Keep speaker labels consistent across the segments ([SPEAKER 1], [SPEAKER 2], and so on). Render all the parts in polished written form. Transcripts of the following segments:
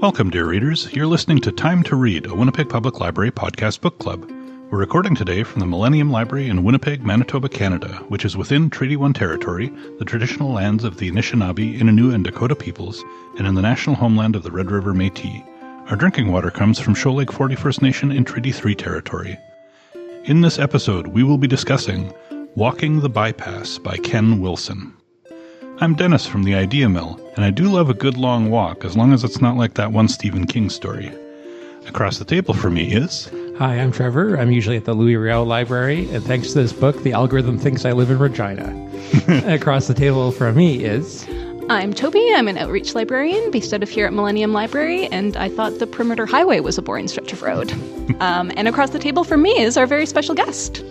[SPEAKER 1] Welcome, dear readers. You're listening to Time to Read, a Winnipeg Public Library podcast book club. We're recording today from the Millennium Library in Winnipeg, Manitoba, Canada, which is within Treaty 1 territory, the traditional lands of the Anishinaabe, Ininew, and Dakota peoples, and in the National Homeland of the Red River Métis. Our drinking water comes from Shoal Lake 41st Nation in Treaty 3 territory. In this episode, we will be discussing Walking the Bypass by Ken Wilson. I'm Dennis from the Idea Mill, and I do love a good long walk, as long as it's not like that one Stephen King story. Across the table for me is...
[SPEAKER 2] Hi, I'm Trevor. I'm usually at the Louis Riel Library, and thanks to this book, the algorithm thinks I live in Regina. Across the table from me is...
[SPEAKER 3] I'm Toby. I'm an outreach librarian based out of here at Millennium Library, and I thought the Perimeter Highway was a boring stretch of road. And across the table from me is our very special guest.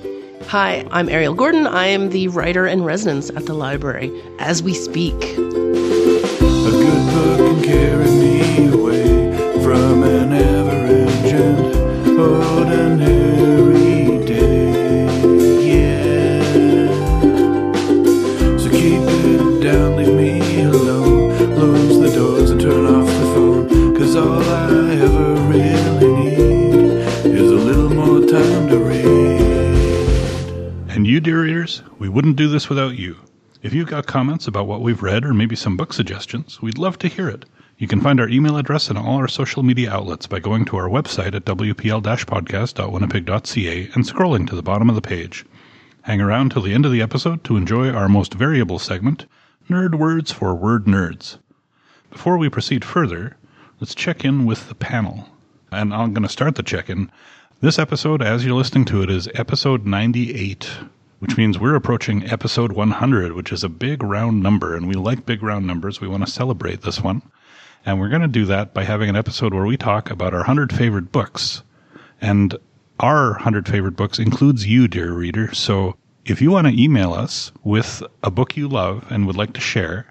[SPEAKER 4] Hi, I'm Ariel Gordon. I am the writer-in-residence at the library as we speak.
[SPEAKER 5] A good book can carry me away from an average and ordinary day, yeah. So keep it down, leave me alone, close the doors and turn off the phone, 'cause all I ever really need is a little more time to read.
[SPEAKER 1] And you, dear readers, we wouldn't do this without you. If you've got comments about what we've read or maybe some book suggestions, we'd love to hear it. You can find our email address and all our social media outlets by going to our website at wpl-podcast.winnipeg.ca and scrolling to the bottom of the page. Hang around till the end of the episode to enjoy our most variable segment, Nerd Words for Word Nerds. Before we proceed further, let's check in with the panel. And I'm going to start the check-in. This episode, as you're listening to it, is episode 98, which means we're approaching episode 100, which is a big round number, and we like big round numbers. We want to celebrate this one. And we're going to do that by having an episode where we talk about our 100 favorite books. And our 100 favorite books includes you, dear reader. So if you want to email us with a book you love and would like to share,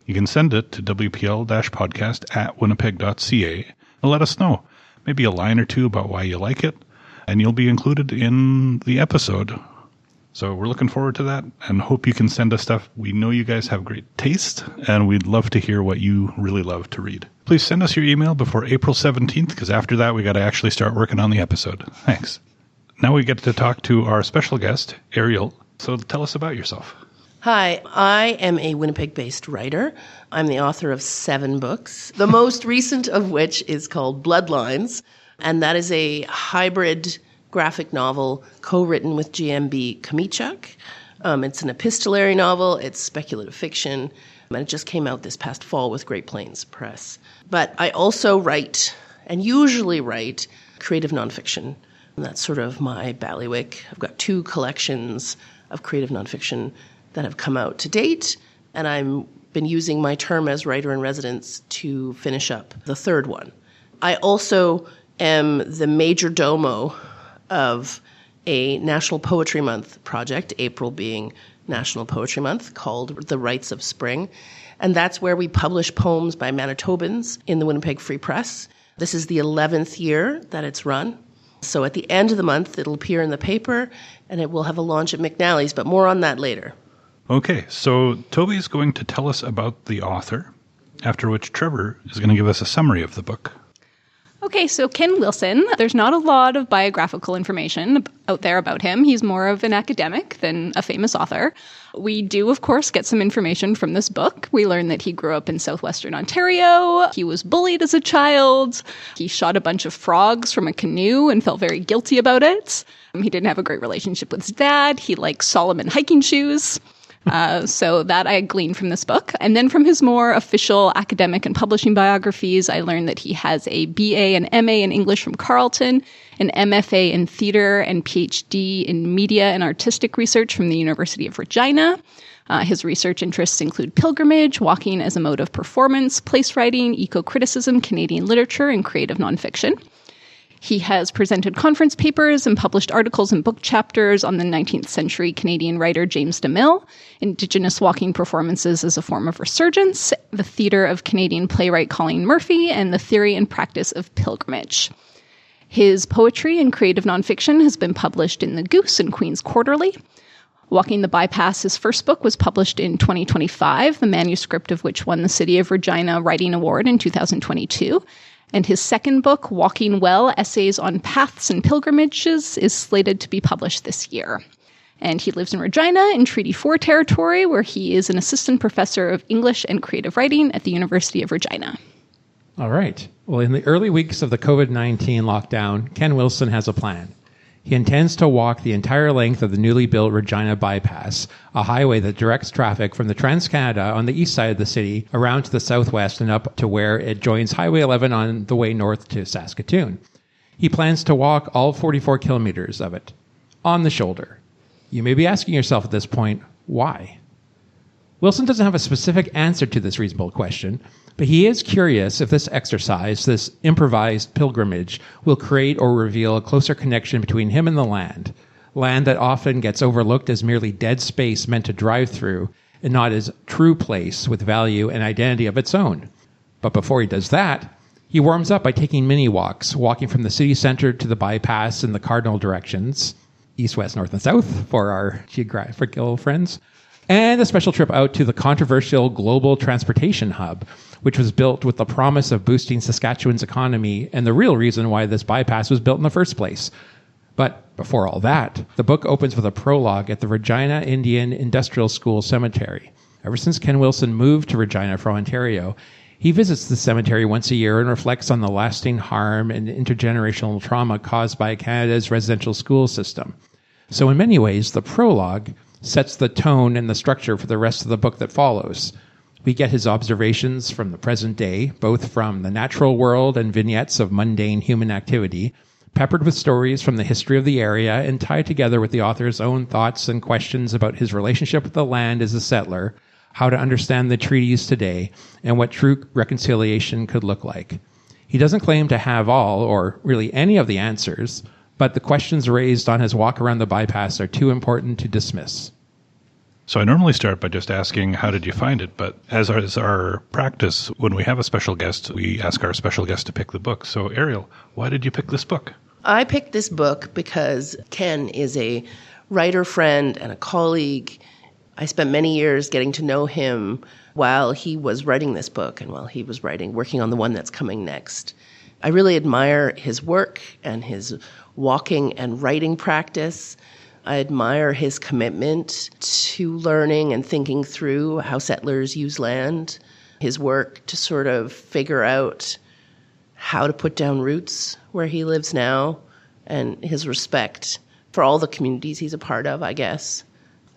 [SPEAKER 1] you can send it to wpl-podcast@winnipeg.ca and let us know. Maybe a line or two about why you like it, and you'll be included in the episode. So we're looking forward to that and hope you can send us stuff. We know you guys have great taste, and we'd love to hear what you really love to read. Please send us your email before April 17th, because after that we got to actually start working on the episode. Thanks. Now we get to talk to our special guest, Ariel. So tell us about yourself.
[SPEAKER 4] Hi, I am a Winnipeg-based writer. I'm the author of 7 books, the most recent of which is called Bloodlines, and that is a hybrid graphic novel co-written with GMB Kamichuk. It's an epistolary novel, it's speculative fiction, and it just came out this past fall with Great Plains Press. But I also write, and usually write, creative nonfiction. And that's sort of my bailiwick. I've got 2 collections of creative nonfiction that have come out to date, and I've been using my term as writer-in-residence to finish up the 3rd one. I also am the major domo of a National Poetry Month project, April being National Poetry Month, called The Rites of Spring. And that's where we publish poems by Manitobans in the Winnipeg Free Press. This is the 11th year that it's run. So at the end of the month, it'll appear in the paper, and it will have a launch at McNally's, but more on that later.
[SPEAKER 1] Okay, so Toby is going to tell us about the author, after which Trevor is going to give us a summary of the book.
[SPEAKER 3] Okay, so Ken Wilson, there's not a lot of biographical information out there about him. He's more of an academic than a famous author. We do, of course, get some information from this book. We learn that he grew up in southwestern Ontario. He was bullied as a child. He shot a bunch of frogs from a canoe and felt very guilty about it. He didn't have a great relationship with his dad. He liked Solomon hiking shoes. So that I gleaned from this book. And then from his more official academic and publishing biographies, I learned that he has a BA and MA in English from Carleton, an MFA in theater and PhD in media and artistic research from the University of Regina. His research interests include pilgrimage, walking as a mode of performance, place writing, eco-criticism, Canadian literature, and creative nonfiction. He has presented conference papers and published articles and book chapters on the 19th century Canadian writer James DeMille, Indigenous walking performances as a form of resurgence, the theatre of Canadian playwright Colleen Murphy, and the theory and practice of pilgrimage. His poetry and creative nonfiction has been published in The Goose and Queen's Quarterly. Walking the Bypass, his first book, was published in 2025, the manuscript of which won the City of Regina Writing Award in 2022. And his second book, Walking Well, Essays on Paths and Pilgrimages, is slated to be published this year. And he lives in Regina in Treaty 4 territory, where he is an assistant professor of English and creative writing at the University of Regina.
[SPEAKER 2] All right. Well, in the early weeks of the COVID-19 lockdown, Ken Wilson has a plan. He intends to walk the entire length of the newly built Regina Bypass, a highway that directs traffic from the Trans-Canada on the east side of the city around to the southwest and up to where it joins Highway 11 on the way north to Saskatoon. He plans to walk all 44 kilometers of it, on the shoulder. You may be asking yourself at this point, why? Wilson doesn't have a specific answer to this reasonable question, but he is curious if this exercise, this improvised pilgrimage, will create or reveal a closer connection between him and the land that often gets overlooked as merely dead space meant to drive through, and not as true place with value and identity of its own. But before he does that, he warms up by taking mini walks, walking from the city center to the bypass in the cardinal directions, east, west, north, and south for our geographical friends, and a special trip out to the controversial global transportation hub, which was built with the promise of boosting Saskatchewan's economy and the real reason why this bypass was built in the first place. But before all that, the book opens with a prologue at the Regina Indian Industrial School Cemetery. Ever since Ken Wilson moved to Regina from Ontario, he visits the cemetery once a year and reflects on the lasting harm and intergenerational trauma caused by Canada's residential school system. So in many ways, the prologue sets the tone and the structure for the rest of the book that follows. We get his observations from the present day, both from the natural world and vignettes of mundane human activity, peppered with stories from the history of the area and tied together with the author's own thoughts and questions about his relationship with the land as a settler, how to understand the treaties today, and what true reconciliation could look like. He doesn't claim to have all, or really any of the answers, but the questions raised on his walk around the bypass are too important to dismiss.
[SPEAKER 1] So I normally start by just asking, how did you find it? But as is our practice, when we have a special guest, we ask our special guest to pick the book. So Ariel, why did you pick this book?
[SPEAKER 4] I picked this book because Ken is a writer friend and a colleague. I spent many years getting to know him while he was writing this book and while he was working on the one that's coming next. I really admire his work and his walking and writing practice. I admire his commitment to learning and thinking through how settlers use land, his work to sort of figure out how to put down roots where he lives now, and his respect for all the communities he's a part of, I guess.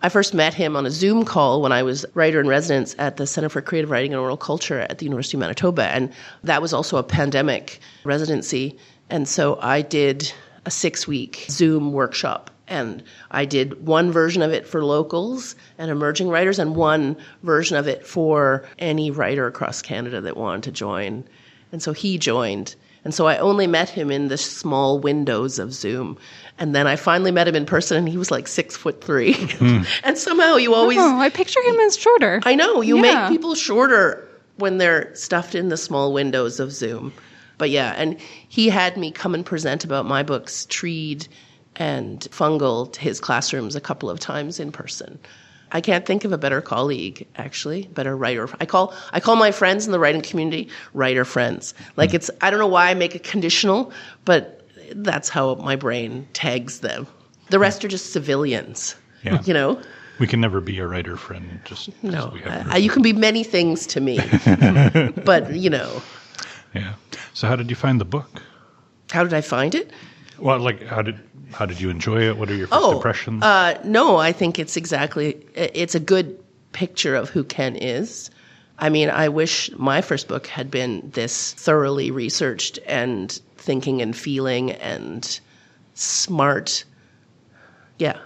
[SPEAKER 4] I first met him on a Zoom call when I was writer-in-residence at the Center for Creative Writing and Oral Culture at the University of Manitoba, and that was also a pandemic residency. And so I did a 6-week Zoom workshop, and I did one version of it for locals and emerging writers and one version of it for any writer across Canada that wanted to join. And so he joined. And so I only met him in the small windows of Zoom. And then I finally met him in person, and he was like 6'3". And somehow you always...
[SPEAKER 3] Oh, I picture him as shorter.
[SPEAKER 4] I know. You make people shorter when they're stuffed in the small windows of Zoom. But yeah, and he had me come and present about my books, Treed and Fungal, to his classrooms a couple of times in person. I can't think of a better colleague, actually, better writer. I call my friends in the writing community writer friends. Like it's, I don't know why I make it conditional, but that's how my brain tags them. The rest are just civilians, you know?
[SPEAKER 1] We can never be a writer friend.
[SPEAKER 4] No, you can be many things to me, but you know.
[SPEAKER 1] Yeah. So how did you find the book?
[SPEAKER 4] How did I find it?
[SPEAKER 1] Well, like how did you enjoy it? What are your first impressions?
[SPEAKER 4] No, I think it's a good picture of who Ken is. I mean, I wish my first book had been this thoroughly researched and thinking and feeling and smart. Yeah.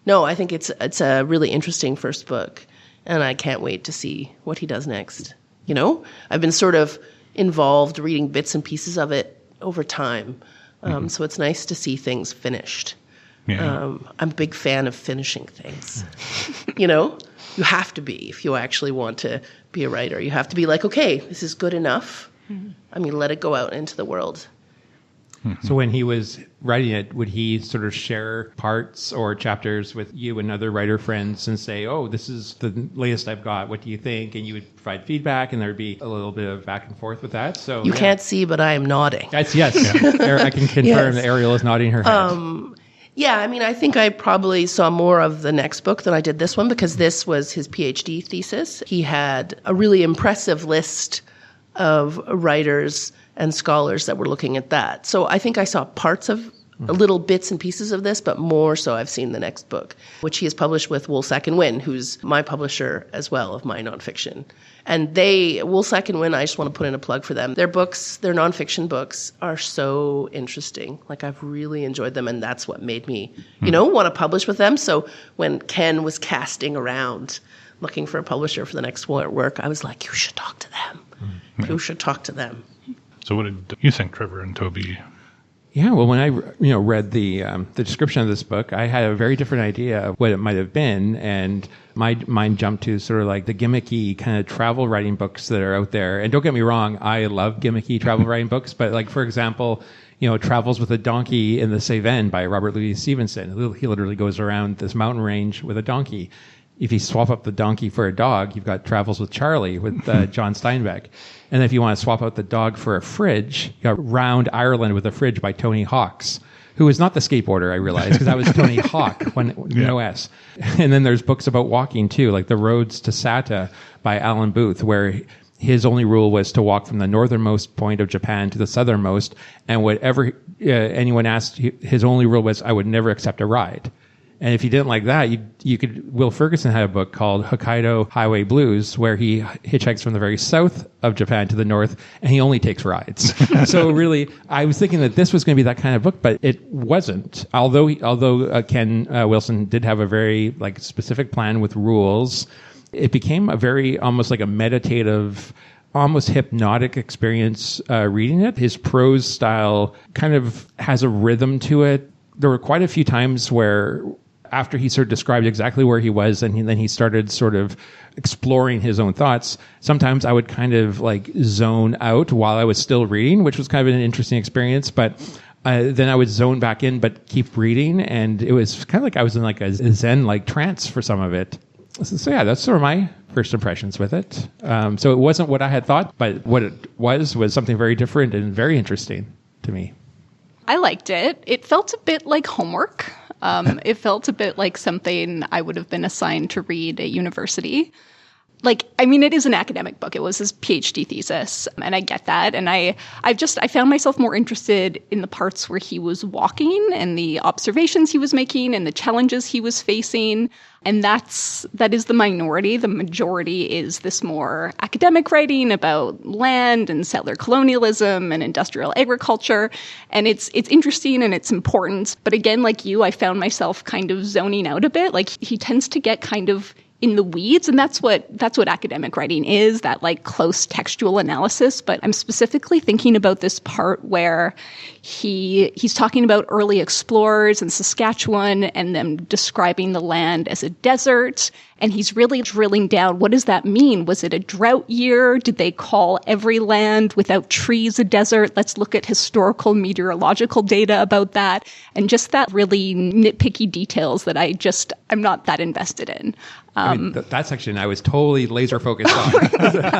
[SPEAKER 4] No, I think it's a really interesting first book, and I can't wait to see what he does next. You know, I've been sort of involved reading bits and pieces of it over time. So it's nice to see things finished. Yeah. I'm a big fan of finishing things. You know, you have to be if you actually want to be a writer. You have to be like, okay, this is good enough. I mean, let it go out into the world.
[SPEAKER 2] So when he was writing it, would he sort of share parts or chapters with you and other writer friends and say, oh, this is the latest I've got, what do you think? And you would provide feedback, and there'd be a little bit of back and forth with that. So
[SPEAKER 4] You can't see, but I am nodding.
[SPEAKER 2] That's yes. I can confirm that Ariel is nodding her head.
[SPEAKER 4] Yeah, I mean, I think I probably saw more of the next book than I did this one, because this was his PhD thesis. He had a really impressive list of writers and scholars that were looking at that. So I think I saw parts of little bits and pieces of this, but more so I've seen the next book, which he has published with Woolsack and Wynne, who's my publisher as well of my nonfiction. And Woolsack and Wynne, I just want to put in a plug for them. Their books, their nonfiction books, are so interesting. Like, I've really enjoyed them, and that's what made me, want to publish with them. So when Ken was casting around looking for a publisher for the next work, I was like, you should talk to them. You should talk to them.
[SPEAKER 1] So what did you think, Trevor and Toby?
[SPEAKER 2] Yeah, well, when I read the description of this book, I had a very different idea of what it might have been, and my mind jumped to sort of like the gimmicky kind of travel writing books that are out there. And don't get me wrong, I love gimmicky travel writing books, but like, for example, Travels with a Donkey in the Cévennes by Robert Louis Stevenson. He literally goes around this mountain range with a donkey. If you swap up the donkey for a dog, you've got Travels with Charlie with John Steinbeck. And if you want to swap out the dog for a fridge, you got Round Ireland with a Fridge by Tony Hawks, who is not the skateboarder, I realized, because that was Tony Hawk, no S. And then there's books about walking, too, like The Roads to Sata by Alan Booth, where his only rule was to walk from the northernmost point of Japan to the southernmost, and whatever anyone asked, his only rule was, I would never accept a ride. And if you didn't like that, you could. Will Ferguson had a book called Hokkaido Highway Blues, where he hitchhikes from the very south of Japan to the north, and he only takes rides. So really, I was thinking that this was going to be that kind of book, but it wasn't. Although Ken Wilson did have a very specific plan with rules, it became a very almost like a meditative, almost hypnotic experience reading it. His prose style kind of has a rhythm to it. There were quite a few times where, after he sort of described exactly where he was, and then he started sort of exploring his own thoughts, sometimes I would kind of zone out while I was still reading, which was kind of an interesting experience. But then I would zone back in, but keep reading. And it was kind of like I was in a Zen trance for some of it. So yeah, that's sort of my first impressions with it. So it wasn't what I had thought, but what it was something very different and very interesting to me.
[SPEAKER 3] I liked it. It felt a bit like homework. It felt a bit like something I would have been assigned to read at university. It is an academic book. It was his PhD thesis, and I get that. And I found myself more interested in the parts where he was walking and the observations he was making and the challenges he was facing. And that is the minority. The majority is this more academic writing about land and settler colonialism and industrial agriculture. And it's interesting and it's important. But again, like you, I found myself kind of zoning out a bit. He tends to get kind of in the weeds, and that's what academic writing is, that close textual analysis. But I'm specifically thinking about this part where he's talking about early explorers in Saskatchewan and them describing the land as a desert, and he's really drilling down, what does that mean? Was it a drought year? Did they call every land without trees a desert? Let's look at historical meteorological data about that, and just that really nitpicky details that I'm not that invested in.
[SPEAKER 2] That section I was totally laser focused on.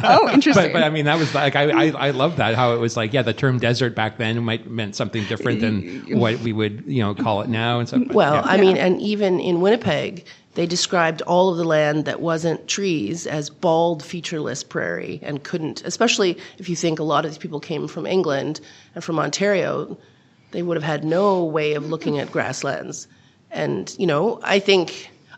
[SPEAKER 3] Oh, interesting.
[SPEAKER 2] But that was I love that, how it was the term desert back then meant something different than what we would call it now and stuff.
[SPEAKER 4] Well, I mean, and even in Winnipeg, they described all of the land that wasn't trees as bald, featureless prairie, and couldn't, especially if you think a lot of these people came from England and from Ontario, they would have had no way of looking at grasslands. And,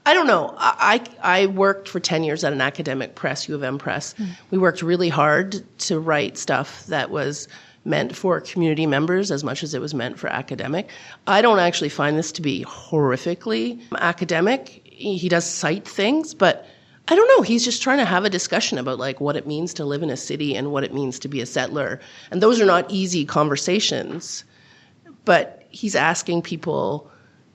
[SPEAKER 4] I don't know. I worked for 10 years at an academic press, U of M Press. We worked really hard to write stuff that was meant for community members as much as it was meant for academic. I don't actually find this to be horrifically academic. He does cite things, but I don't know. He's just trying to have a discussion about what it means to live in a city and what it means to be a settler. And those are not easy conversations, but he's asking people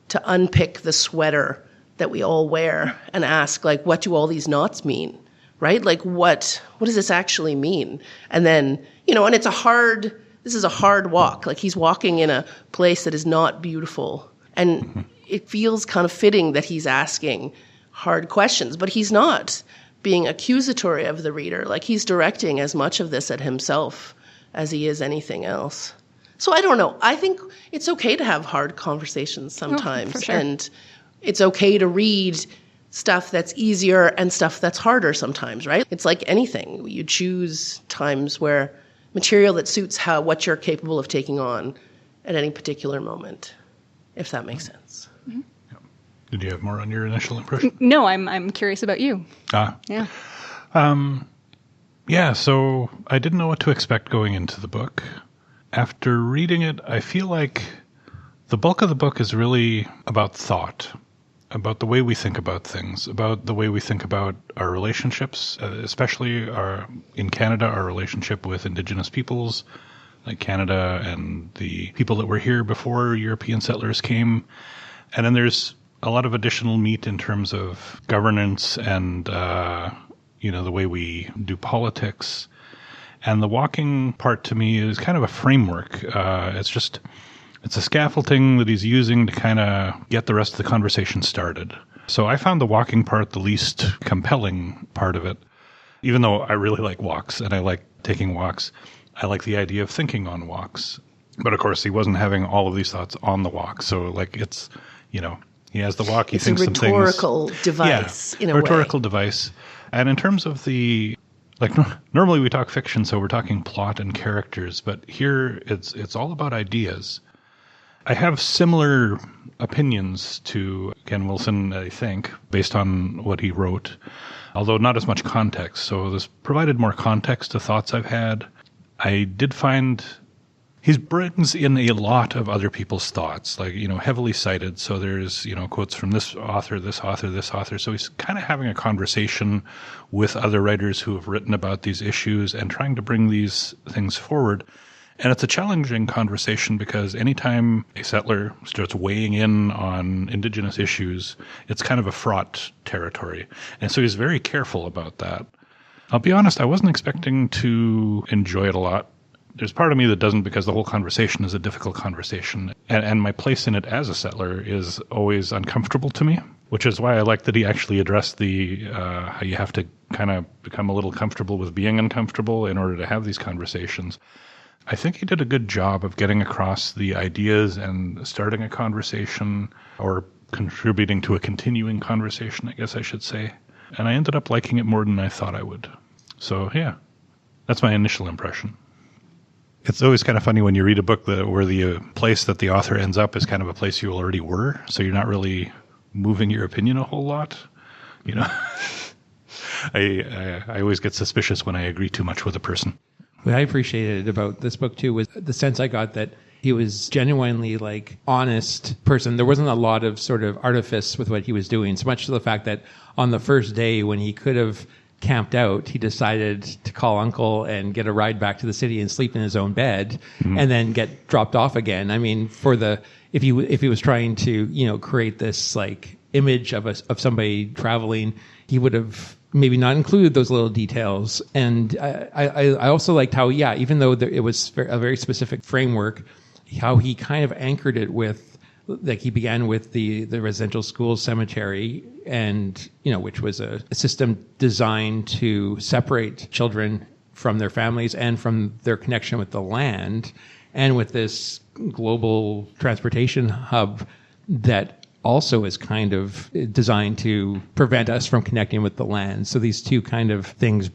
[SPEAKER 4] to unpick the sweater that we all wear and ask, what do all these knots mean, right? What does this actually mean? And then, and it's a hard this is a hard walk. Like, he's walking in a place that is not beautiful. And it feels kind of fitting that he's asking hard questions, but he's not being accusatory of the reader. Like, he's directing as much of this at himself as he is anything else. So I don't know. I think it's okay to have hard conversations sometimes.
[SPEAKER 3] For sure.
[SPEAKER 4] And it's okay to read stuff that's easier and stuff that's harder sometimes, right? It's like anything. You choose times where material that suits what you're capable of taking on at any particular moment, if that makes sense.
[SPEAKER 3] Mm-hmm.
[SPEAKER 1] Did you have more on your initial impression?
[SPEAKER 3] No, I'm curious about you. Yeah.
[SPEAKER 1] Yeah, so I didn't know what to expect going into the book. After reading it, I feel like the bulk of the book is really about thought, about the way we think about things, about the way we think about our relationships, especially in Canada, our relationship with Indigenous peoples, like Canada and the people that were here before European settlers came. And then there's a lot of additional meat in terms of governance and, the way we do politics. And the walking part to me is kind of a framework. It's a scaffolding that he's using to kind of get the rest of the conversation started. So I found the walking part the least compelling part of it. Even though I really like walks and I like taking walks, I like the idea of thinking on walks. But of course, he wasn't having all of these thoughts on the walk. So it's, he has the walk, he thinks some things.
[SPEAKER 4] It's a rhetorical device, in a way.
[SPEAKER 1] Rhetorical device. And in terms of normally we talk fiction, so we're talking plot and characters, but here it's all about ideas. I have similar opinions to Ken Wilson, I think, based on what he wrote, although not as much context. So this provided more context to thoughts I've had. I did find he brings in a lot of other people's thoughts, heavily cited. So there's, quotes from this author, this author, this author. So he's kind of having a conversation with other writers who have written about these issues and trying to bring these things forward. And it's a challenging conversation because anytime a settler starts weighing in on Indigenous issues, it's kind of a fraught territory. And so he's very careful about that. I'll be honest, I wasn't expecting to enjoy it a lot. There's part of me that doesn't because the whole conversation is a difficult conversation. And my place in it as a settler is always uncomfortable to me, which is why I like that he actually addressed how you have to kind of become a little comfortable with being uncomfortable in order to have these conversations. I think he did a good job of getting across the ideas and starting a conversation or contributing to a continuing conversation, I guess I should say. And I ended up liking it more than I thought I would. So, yeah, that's my initial impression. It's always kind of funny when you read a book where the place that the author ends up is kind of a place you already were, so you're not really moving your opinion a whole lot. I always get suspicious when I agree too much with a person.
[SPEAKER 2] What I appreciated about this book, too, was the sense I got that he was genuinely, honest person. There wasn't a lot of sort of artifice with what he was doing, so much to the fact that on the first day when he could have camped out, he decided to call Uncle and get a ride back to the city and sleep in his own bed and then get dropped off again. I mean, if he was trying to, create this, image of somebody traveling, he would have maybe not included those little details. And I also liked how, even though it was a very specific framework, how he kind of anchored it with, he began with the residential school cemetery, and, which was a system designed to separate children from their families and from their connection with the land, and with this global transportation hub that also is kind of designed to prevent us from connecting with the land. So these two kind of things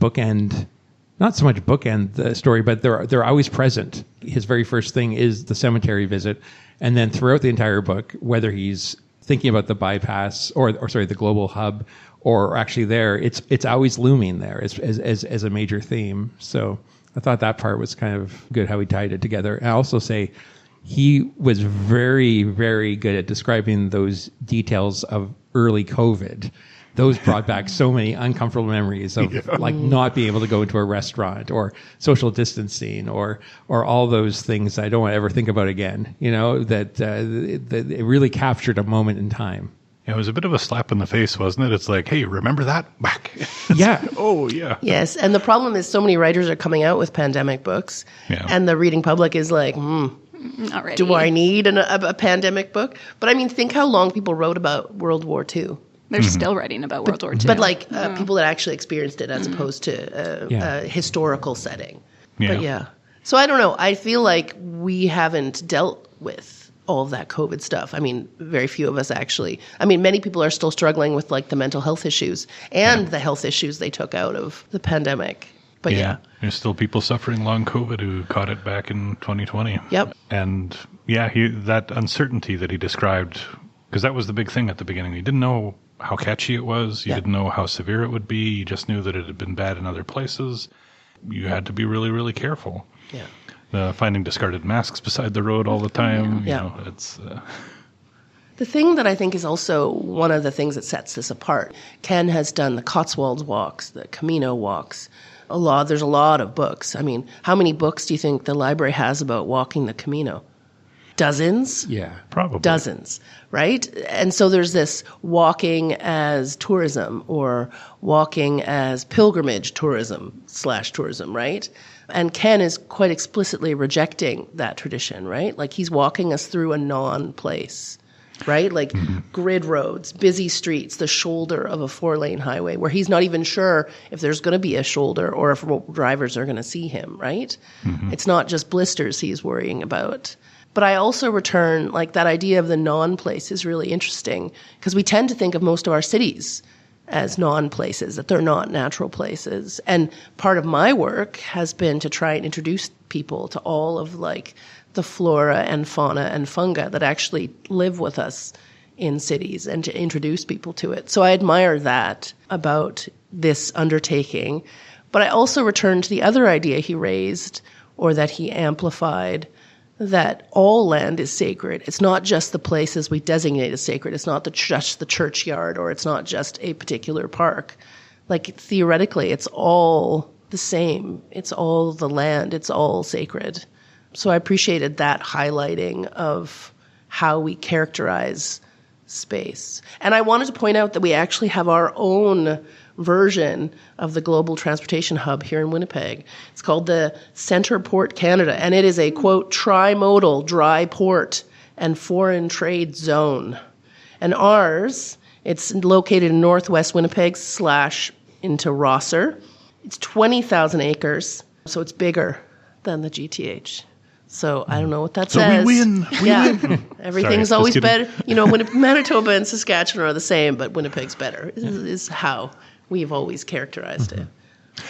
[SPEAKER 2] not so much bookend the story, but they're always present. His very first thing is the cemetery visit. And then throughout the entire book, whether he's thinking about the bypass or the global hub, or actually there, it's always looming there as a major theme. So I thought that part was kind of good, how he tied it together. And I also say he was very, very good at describing those details of early COVID. Those brought back so many uncomfortable memories of not being able to go into a restaurant, or social distancing, or all those things I don't want to ever think about again. That it really captured a moment in time.
[SPEAKER 1] It was a bit of a slap in the face, wasn't it? It's like, hey, remember that? Back.
[SPEAKER 2] Yeah.
[SPEAKER 1] Oh, yeah.
[SPEAKER 4] Yes, and the problem is so many writers are coming out with pandemic books,
[SPEAKER 1] Yeah.
[SPEAKER 4] and the reading public is like,
[SPEAKER 3] Not ready.
[SPEAKER 4] do I need a pandemic book? But I mean, think how long people wrote about World War II.
[SPEAKER 3] They're still writing about World War II.
[SPEAKER 4] But like people that actually experienced it as opposed to a historical setting.
[SPEAKER 1] Yeah.
[SPEAKER 4] But yeah. So I don't know. I feel like we haven't dealt with all of that COVID stuff. I mean, very few of us actually. I mean, many people are still struggling with like the mental health issues and the health issues they took out of the pandemic. But yeah.
[SPEAKER 1] There's still people suffering long COVID who caught it back in 2020.
[SPEAKER 4] Yep.
[SPEAKER 1] And that uncertainty that he described, because that was the big thing at the beginning. You didn't know how catchy it was. You didn't know how severe it would be. You just knew that it had been bad in other places. You had to be really, really careful.
[SPEAKER 4] Yeah.
[SPEAKER 1] Finding discarded masks beside the road all the time.
[SPEAKER 4] Yeah.
[SPEAKER 1] You know, it's...
[SPEAKER 4] The thing that I think is also one of the things that sets this apart, Ken has done the Cotswolds walks, the Camino walks. There's a lot of books. I mean, how many books do you think the library has about walking the Camino? Dozens?
[SPEAKER 2] Yeah.
[SPEAKER 1] Probably.
[SPEAKER 4] Dozens, right? And so there's this walking as tourism or walking as pilgrimage tourism/tourism, right? And Ken is quite explicitly rejecting that tradition, right? Like he's walking us through a non-place, right? Like grid roads, busy streets, the shoulder of a 4-lane highway where he's not even sure if there's going to be a shoulder or if drivers are going to see him, right? It's not just blisters he's worrying about. But I also return, like that idea of the non-place is really interesting because we tend to think of most of our cities as non-places, that they're not natural places. And part of my work has been to try and introduce people to all of like the flora and fauna and fungi that actually live with us in cities and to introduce people to it. So I admire that about this undertaking. But I also return to the other idea he raised or that he amplified, that all land is sacred. It's not just the places we designate as sacred. It's not just the churchyard or it's not just a particular park. Like theoretically, it's all the same. It's all the land. It's all sacred. So I appreciated that highlighting of how we characterize space. And I wanted to point out that we actually have our own version of the Global Transportation Hub here in Winnipeg. It's called the Centre Port Canada, and it is a, quote, trimodal dry port and foreign trade zone. And ours, it's located in northwest Winnipeg / into Rosser. It's 20,000 acres, so it's bigger than the GTH. So I don't know what that says.
[SPEAKER 1] We win. We win.
[SPEAKER 4] Everything's
[SPEAKER 1] Sorry,
[SPEAKER 4] always
[SPEAKER 1] just kidding.
[SPEAKER 4] better. You know, Manitoba and Saskatchewan are the same, but Winnipeg's better. Is how we've always characterized it.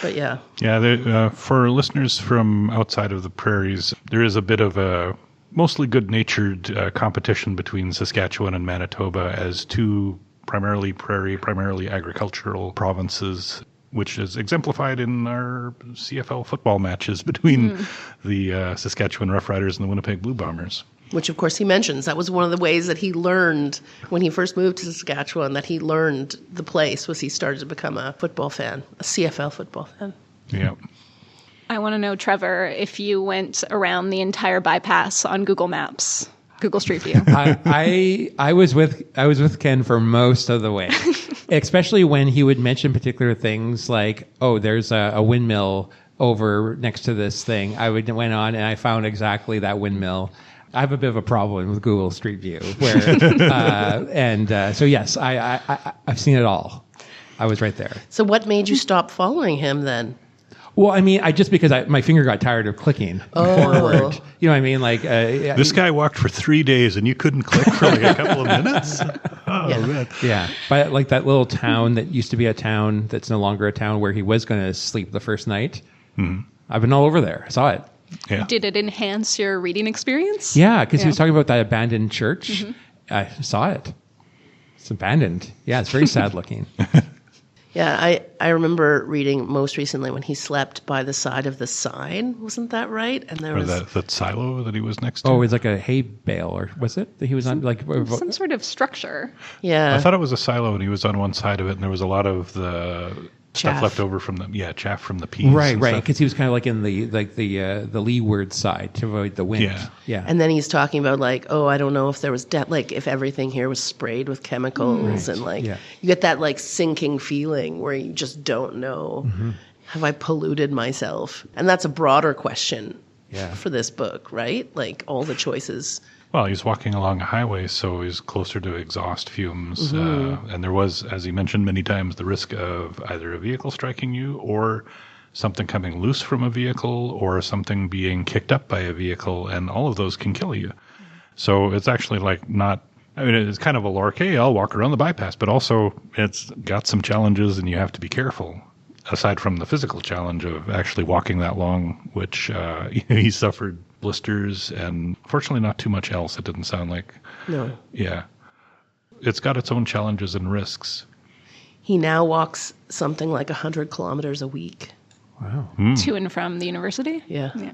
[SPEAKER 4] But yeah.
[SPEAKER 1] Yeah, for listeners from outside of the prairies, there is a bit of a mostly good-natured competition between Saskatchewan and Manitoba as two primarily prairie, primarily agricultural provinces, which is exemplified in our CFL football matches between the Saskatchewan Roughriders and the Winnipeg Blue Bombers.
[SPEAKER 4] Which, of course, he mentions. That was one of the ways that he learned when he first moved to Saskatchewan, that he learned the place, was he started to become a football fan, a CFL football fan.
[SPEAKER 1] Yeah.
[SPEAKER 3] I want to know, Trevor, if you went around the entire bypass on Google Maps, Google Street View.
[SPEAKER 2] I was with Ken for most of the way, especially when he would mention particular things like, oh, there's a windmill over next to this thing. Went on and I found exactly that windmill. I have a bit of a problem with Google Street View, where so yes, I've seen it all. I was right there.
[SPEAKER 4] So what made you stop following him then?
[SPEAKER 2] Well, I mean, because my finger got tired of clicking forward. You know what I mean? Like
[SPEAKER 1] This guy walked for 3 days and you couldn't click for like a couple of minutes? Oh, man.
[SPEAKER 2] Yeah. But like that little town that used to be a town that's no longer a town where he was going to sleep the first night. I've been all over there. I saw it.
[SPEAKER 1] Yeah.
[SPEAKER 3] Did it enhance your reading experience?
[SPEAKER 2] Yeah, because he was talking about that abandoned church. I saw it. It's abandoned. Yeah, it's very sad looking.
[SPEAKER 4] Yeah, I remember reading most recently when he slept by the side of the sign. Wasn't that right? And there
[SPEAKER 1] Or
[SPEAKER 4] was
[SPEAKER 1] that silo that he was next to.
[SPEAKER 2] Oh, it was like a hay bale, or was it that he was on? Like
[SPEAKER 3] Some sort of structure.
[SPEAKER 4] yeah.
[SPEAKER 1] I thought it was a silo and he was on one side of it and there was a lot of the stuff
[SPEAKER 4] Chaff.
[SPEAKER 1] left over from the chaff from the peas.
[SPEAKER 2] Right,
[SPEAKER 1] and
[SPEAKER 2] right.
[SPEAKER 1] stuff.
[SPEAKER 2] Because he was kind of like in the leeward side to avoid the wind.
[SPEAKER 1] Yeah.
[SPEAKER 4] And then he's talking about like, oh, I don't know if there was like if everything here was sprayed with chemicals, and like
[SPEAKER 2] Yeah.
[SPEAKER 4] you get that like sinking feeling where you just don't know. Have I polluted myself? And that's a broader question for this book, right? Like all the choices.
[SPEAKER 1] Well, he's walking along a highway, so he's closer to exhaust fumes. And there was, as he mentioned many times, the risk of either a vehicle striking you or something coming loose from a vehicle or something being kicked up by a vehicle, and all of those can kill you. So it's actually like not, I mean, it's kind of a lark, hey, I'll walk around the bypass, but also it's got some challenges and you have to be careful. Aside from the physical challenge of actually walking that long, which he suffered blisters and fortunately not too much else, it didn't sound like.
[SPEAKER 4] No.
[SPEAKER 1] Yeah. It's got its own challenges and risks.
[SPEAKER 4] He now walks something like 100 kilometers a week.
[SPEAKER 2] Wow.
[SPEAKER 3] To and from the university.
[SPEAKER 4] Yeah.
[SPEAKER 3] Yeah.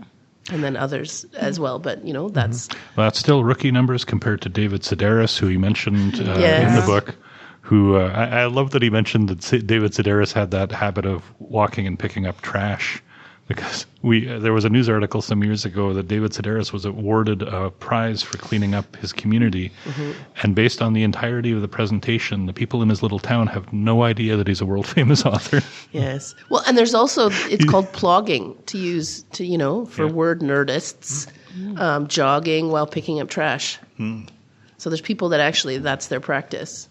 [SPEAKER 4] And then others as well. But, you know, that's...
[SPEAKER 1] Well, that's still rookie numbers compared to David Sedaris, who he mentioned in
[SPEAKER 4] Yes.
[SPEAKER 1] the book. Who I love that he mentioned that David Sedaris had that habit of walking and picking up trash, because there was a news article some years ago that David Sedaris was awarded a prize for cleaning up his community, and based on the entirety of the presentation, the people in his little town have no idea that he's a world famous author.
[SPEAKER 4] Yes. Well, and there's also, it's called plogging for word nerdists, jogging while picking up trash. So there's people that actually, that's their practice.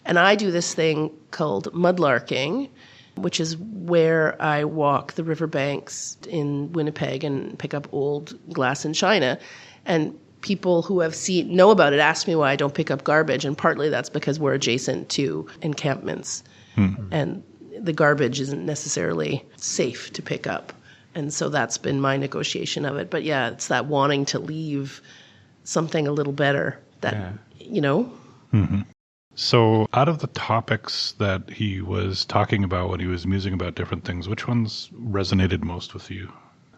[SPEAKER 4] And I do this thing called mudlarking, which is where I walk the riverbanks in Winnipeg and pick up old glass and china. And people who know about it ask me why I don't pick up garbage. And partly that's because we're adjacent to encampments. And the garbage isn't necessarily safe to pick up. And so that's been my negotiation of it. But yeah, it's that wanting to leave something a little better that,
[SPEAKER 1] So out of the topics that he was talking about when he was musing about different things, which ones resonated most with you?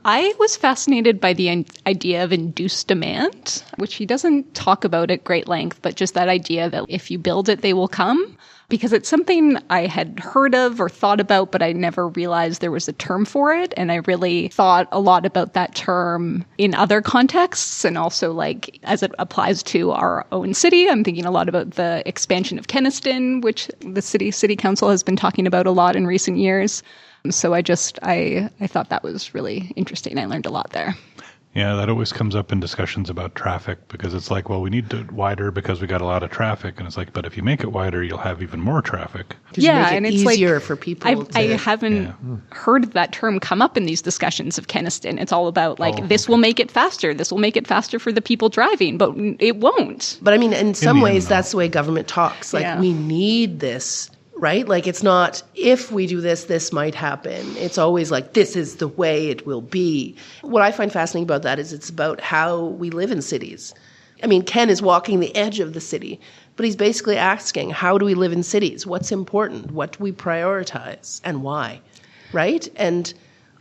[SPEAKER 3] I was fascinated by the idea of induced demand, which he doesn't talk about at great length, but just that idea that if you build it, they will come. Because it's something I had heard of or thought about, but I never realized there was a term for it. And I really thought a lot about that term in other contexts, and also like as it applies to our own city. I'm thinking a lot about the expansion of Keniston, which the city council has been talking about a lot in recent years. So I thought that was really interesting. I learned a lot there.
[SPEAKER 1] Yeah, that always comes up in discussions about traffic, because it's like, well, we need it wider because we got a lot of traffic. And it's like, but if you make it wider, you'll have even more traffic.
[SPEAKER 3] Yeah,
[SPEAKER 4] and it's easier for people.
[SPEAKER 3] I haven't heard that term come up in these discussions of Keniston. It's all about like, this will make it faster. This will make it faster for the people driving, but it won't.
[SPEAKER 4] But I mean, in some ways, that's the way government talks. Like, we need this. Right? Like, it's not, if we do this, this might happen. It's always like, this is the way it will be. What I find fascinating about that is it's about how we live in cities. I mean, Ken is walking the edge of the city, but he's basically asking, how do we live in cities? What's important? What do we prioritize? And why? Right? And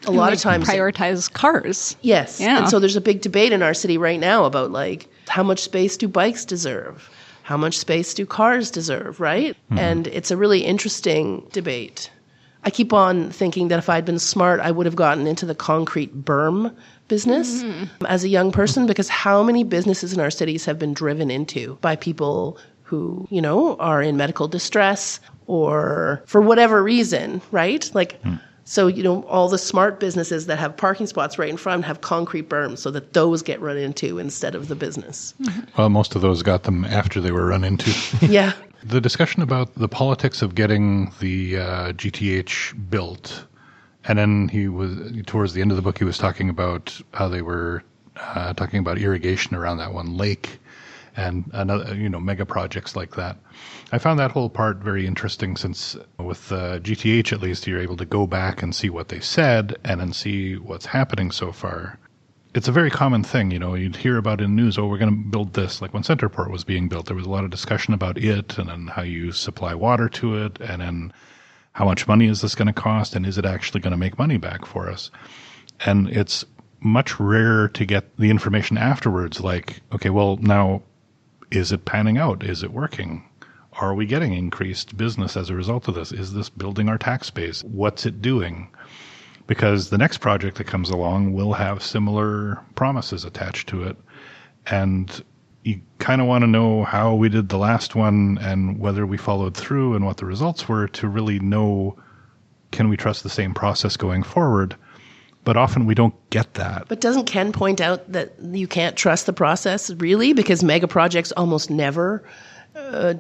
[SPEAKER 4] a lot of times...
[SPEAKER 3] prioritize cars.
[SPEAKER 4] Yes.
[SPEAKER 3] Yeah.
[SPEAKER 4] And so there's a big debate in our city right now about, like, how much space do bikes deserve? How much space do cars deserve, right? And it's a really interesting debate. I keep on thinking that if I'd been smart, I would have gotten into the concrete berm business as a young person, because how many businesses in our cities have been driven into by people who, are in medical distress or for whatever reason, right? Like... So, all the smart businesses that have parking spots right in front have concrete berms so that those get run into instead of the business.
[SPEAKER 1] Well, most of those got them after they were run into.
[SPEAKER 4] Yeah.
[SPEAKER 1] The discussion about the politics of getting the GTH built, and then towards the end of the book, he was talking about how they were talking about irrigation around that one lake and another, mega projects like that. I found that whole part very interesting, since with GTH, at least, you're able to go back and see what they said and then see what's happening so far. It's a very common thing, you'd hear about in news, we're going to build this. Like when Centerport was being built, there was a lot of discussion about it, and then how you supply water to it, and then how much money is this going to cost, and is it actually going to make money back for us? And it's much rarer to get the information afterwards, like, okay, well, now, is it panning out? Is it working? Are we getting increased business as a result of this? Is this building our tax base? What's it doing? Because the next project that comes along will have similar promises attached to it. And you kind of want to know how we did the last one and whether we followed through and what the results were to really know, can we trust the same process going forward? But often we don't get that.
[SPEAKER 4] But doesn't Ken point out that you can't trust the process, really? Because mega projects almost never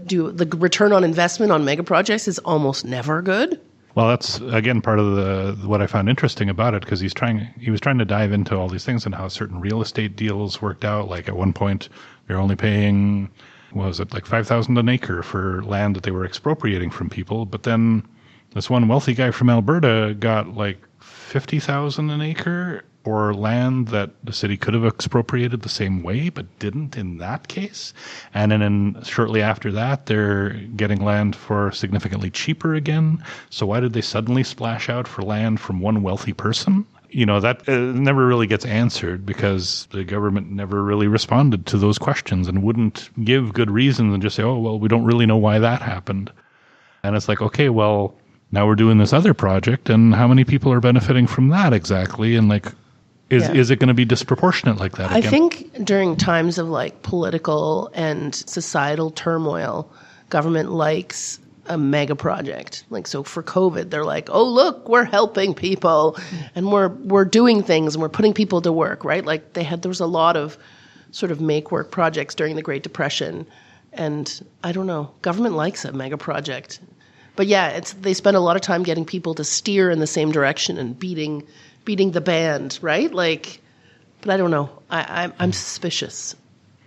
[SPEAKER 4] do. The return on investment on mega projects is almost never good.
[SPEAKER 1] Well, that's, again, part of what I found interesting about it, because he was trying to dive into all these things and how certain real estate deals worked out. Like at one point, they're only paying, what was it, like $5,000 an acre for land that they were expropriating from people. But then this one wealthy guy from Alberta got like $50,000 an acre for land that the city could have expropriated the same way, but didn't in that case. And then shortly after that, they're getting land for significantly cheaper again. So why did they suddenly splash out for land from one wealthy person? You know, that never really gets answered because the government never really responded to those questions and wouldn't give good reasons and just say, oh, well, we don't really know why that happened. And it's like, okay, well, now we're doing this other project, and how many people are benefiting from that exactly? And like, is it going to be disproportionate like that again?
[SPEAKER 4] I think during times of like political and societal turmoil, government likes a mega project. Like, so for COVID, they're like, oh, look, we're helping people and we're doing things and we're putting people to work, right? Like there was a lot of sort of make work projects during the Great Depression. And I don't know, government likes a mega project. But yeah, they spend a lot of time getting people to steer in the same direction and beating the band, right? Like, but I don't know. I'm suspicious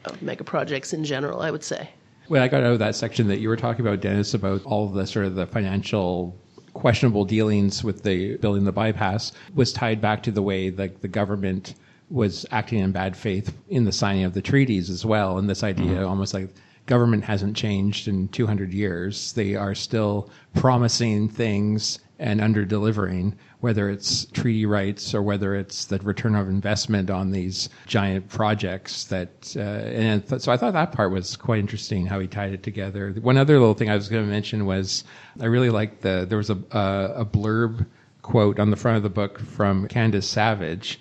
[SPEAKER 4] of mega projects in general, I would say.
[SPEAKER 2] Well, I got out of that section that you were talking about, Dennis, about all of the sort of the financial questionable dealings with the building the bypass was tied back to the way that the government was acting in bad faith in the signing of the treaties as well. And this idea almost like government hasn't changed in 200 years. They are still promising things and under-delivering, whether it's treaty rights or whether it's the return of investment on these giant projects. So I thought that part was quite interesting, how he tied it together. One other little thing I was going to mention was I really liked there was a blurb quote on the front of the book from Candace Savage.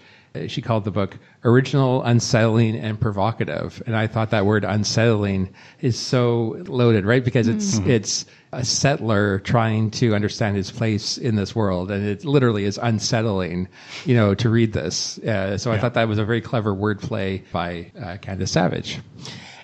[SPEAKER 2] She called the book Original, Unsettling, and Provocative. And I thought that word unsettling is so loaded, right? Because it's a settler trying to understand his place in this world. And it literally is unsettling, to read this. So I thought that was a very clever wordplay by Candace Savage.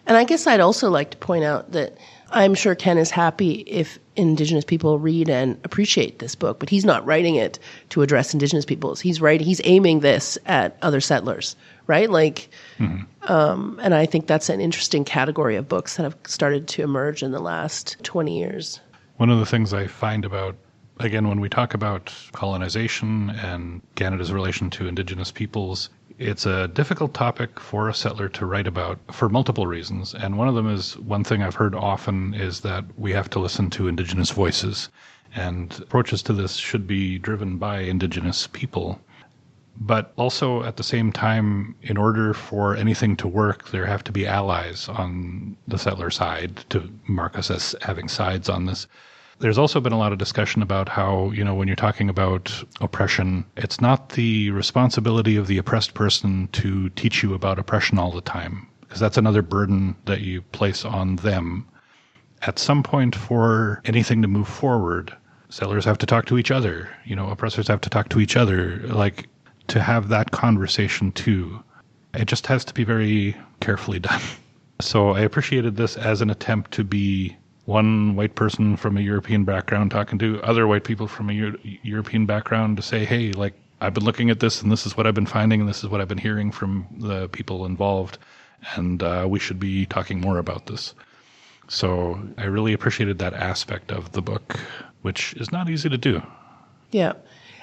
[SPEAKER 4] And I guess I'd also like to point out that I'm sure Ken is happy if Indigenous people read and appreciate this book, but he's not writing it to address Indigenous peoples. He's aiming this at other settlers, right? Like, and I think that's an interesting category of books that have started to emerge in the last 20 years.
[SPEAKER 1] One of the things I find about, again, when we talk about colonization and Canada's relation to Indigenous peoples, it's a difficult topic for a settler to write about for multiple reasons. And one of them is, one thing I've heard often is that we have to listen to Indigenous voices. And approaches to this should be driven by Indigenous people. But also at the same time, in order for anything to work, there have to be allies on the settler side to mark us as having sides on this. There's also been a lot of discussion about how, when you're talking about oppression, it's not the responsibility of the oppressed person to teach you about oppression all the time, because that's another burden that you place on them. At some point, for anything to move forward, settlers have to talk to each other, oppressors have to talk to each other, like to have that conversation too. It just has to be very carefully done. So I appreciated this as an attempt to be one white person from a European background talking to other white people from a European background to say, hey, like, I've been looking at this and this is what I've been finding and this is what I've been hearing from the people involved. And we should be talking more about this. So I really appreciated that aspect of the book, which is not easy to do. Yeah.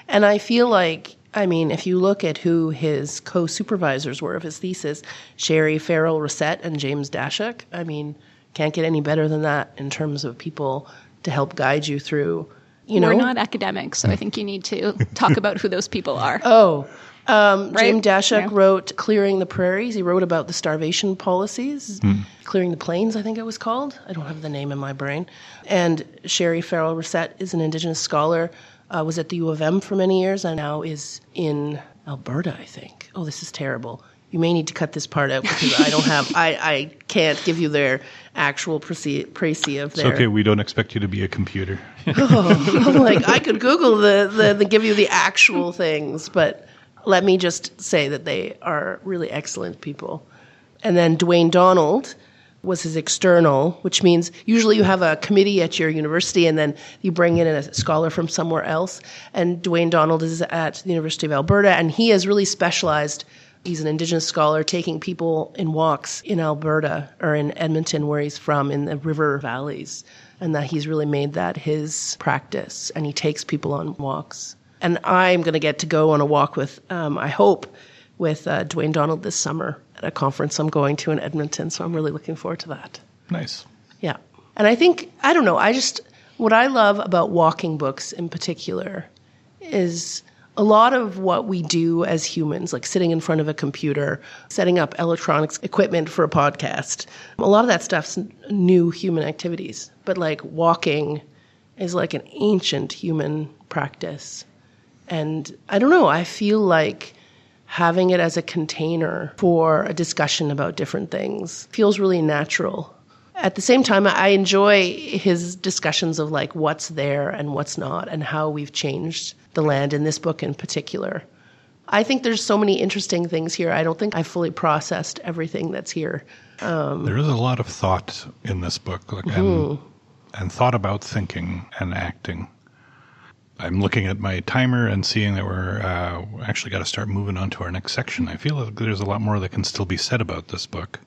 [SPEAKER 4] And I feel like, if you look at who his co-supervisors were of his thesis, Sherry Farrell-Rosette and James Dashak, can't get any better than that in terms of people to help guide you through,
[SPEAKER 3] We're not academics, so I think you need to talk about who those people are.
[SPEAKER 4] Oh, Jim Dashak wrote Clearing the Prairies. He wrote about the starvation policies. Clearing the Plains, I think it was called. I don't have the name in my brain. And Sherry Farrell-Rissett is an Indigenous scholar, was at the U of M for many years, and now is in Alberta, I think. Oh, this is terrible. You may need to cut this part out because I don't have, I can't give you their actual précis of their...
[SPEAKER 1] It's okay, we don't expect you to be a computer.
[SPEAKER 4] I'm like, I could Google the give you the actual things, but let me just say that they are really excellent people. And then Dwayne Donald was his external, which means usually you have a committee at your university and then you bring in a scholar from somewhere else. And Dwayne Donald is at the University of Alberta, and he has really specialized. He's an Indigenous scholar taking people in walks in Alberta or in Edmonton, where he's from, in the river valleys, and that he's really made that his practice, and he takes people on walks. And I'm going to get to go on a walk with, I hope, with Dwayne Donald this summer at a conference I'm going to in Edmonton, so I'm really looking forward to that.
[SPEAKER 1] Nice.
[SPEAKER 4] Yeah. And I think, I don't know, what I love about walking books in particular is a lot of what we do as humans, like sitting in front of a computer, setting up electronics equipment for a podcast, a lot of that stuff's new human activities. But like walking is like an ancient human practice. And I don't know, I feel like having it as a container for a discussion about different things feels really natural. At the same time, I enjoy his discussions of like what's there and what's not and how we've changed the land in this book in particular. I think there's so many interesting things here. I don't think I fully processed everything that's here.
[SPEAKER 1] There is a lot of thought in this book, and thought about thinking and acting. I'm looking at my timer and seeing that we're actually got to start moving on to our next section. I feel like there's a lot more that can still be said about this book.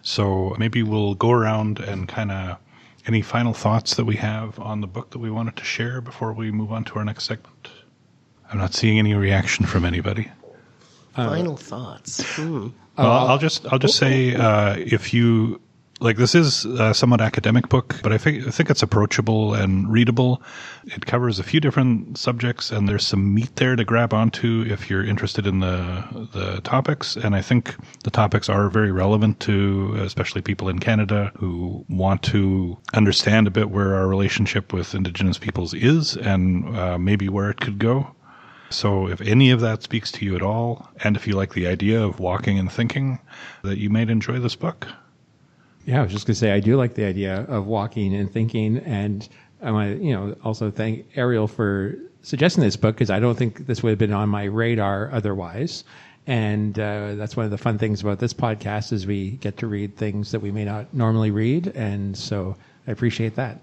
[SPEAKER 1] So maybe we'll go around and kind of any final thoughts that we have on the book that we wanted to share before we move on to our next segment. I'm not seeing any reaction from anybody.
[SPEAKER 4] Final thoughts.
[SPEAKER 1] Well, I'll just say if you like, this is a somewhat academic book, but I think it's approachable and readable. It covers a few different subjects, and there's some meat there to grab onto if you're interested in the topics. And I think the topics are very relevant to especially people in Canada who want to understand a bit where our relationship with Indigenous peoples is and maybe where it could go. So if any of that speaks to you at all, and if you like the idea of walking and thinking, that you might enjoy this book.
[SPEAKER 2] Yeah, I was just going to say, I do like the idea of walking and thinking, and I want to, also thank Ariel for suggesting this book, because I don't think this would have been on my radar otherwise. And that's one of the fun things about this podcast is we get to read things that we may not normally read, and so I appreciate that.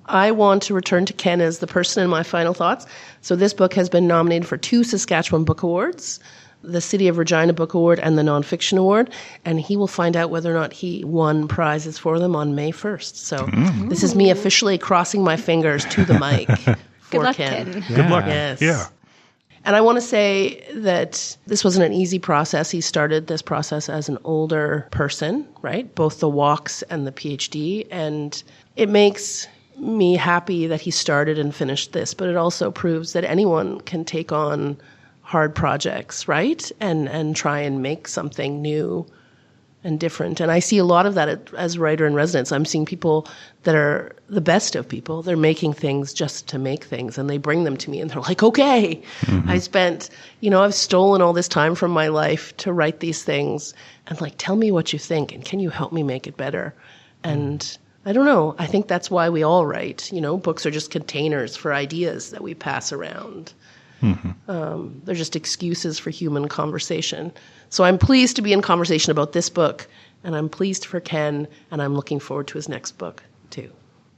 [SPEAKER 4] I want to return to Ken as the person in my final thoughts. So this book has been nominated for 2 Saskatchewan Book Awards, the City of Regina Book Award and the Nonfiction Award, and he will find out whether or not he won prizes for them on May 1st. So this is me officially crossing my fingers to the mic for
[SPEAKER 3] Good luck,
[SPEAKER 4] Ken.
[SPEAKER 2] Yeah.
[SPEAKER 1] Good luck.
[SPEAKER 4] Yes.
[SPEAKER 1] Yeah.
[SPEAKER 4] And I want to say that this wasn't an easy process. He started this process as an older person, right? Both the walks and the PhD. And it makes me happy that he started and finished this, but it also proves that anyone can take on hard projects, right? And try and make something new and different. And I see a lot of that as writer in residence. I'm seeing people that are the best of people. They're making things just to make things, and they bring them to me, and they're like, okay, I spent, I've stolen all this time from my life to write these things, and like, tell me what you think, and can you help me make it better? And I don't know. I think that's why we all write. Books are just containers for ideas that we pass around. They're just excuses for human conversation. So I'm pleased to be in conversation about this book, and I'm pleased for Ken, and I'm looking forward to his next book, too.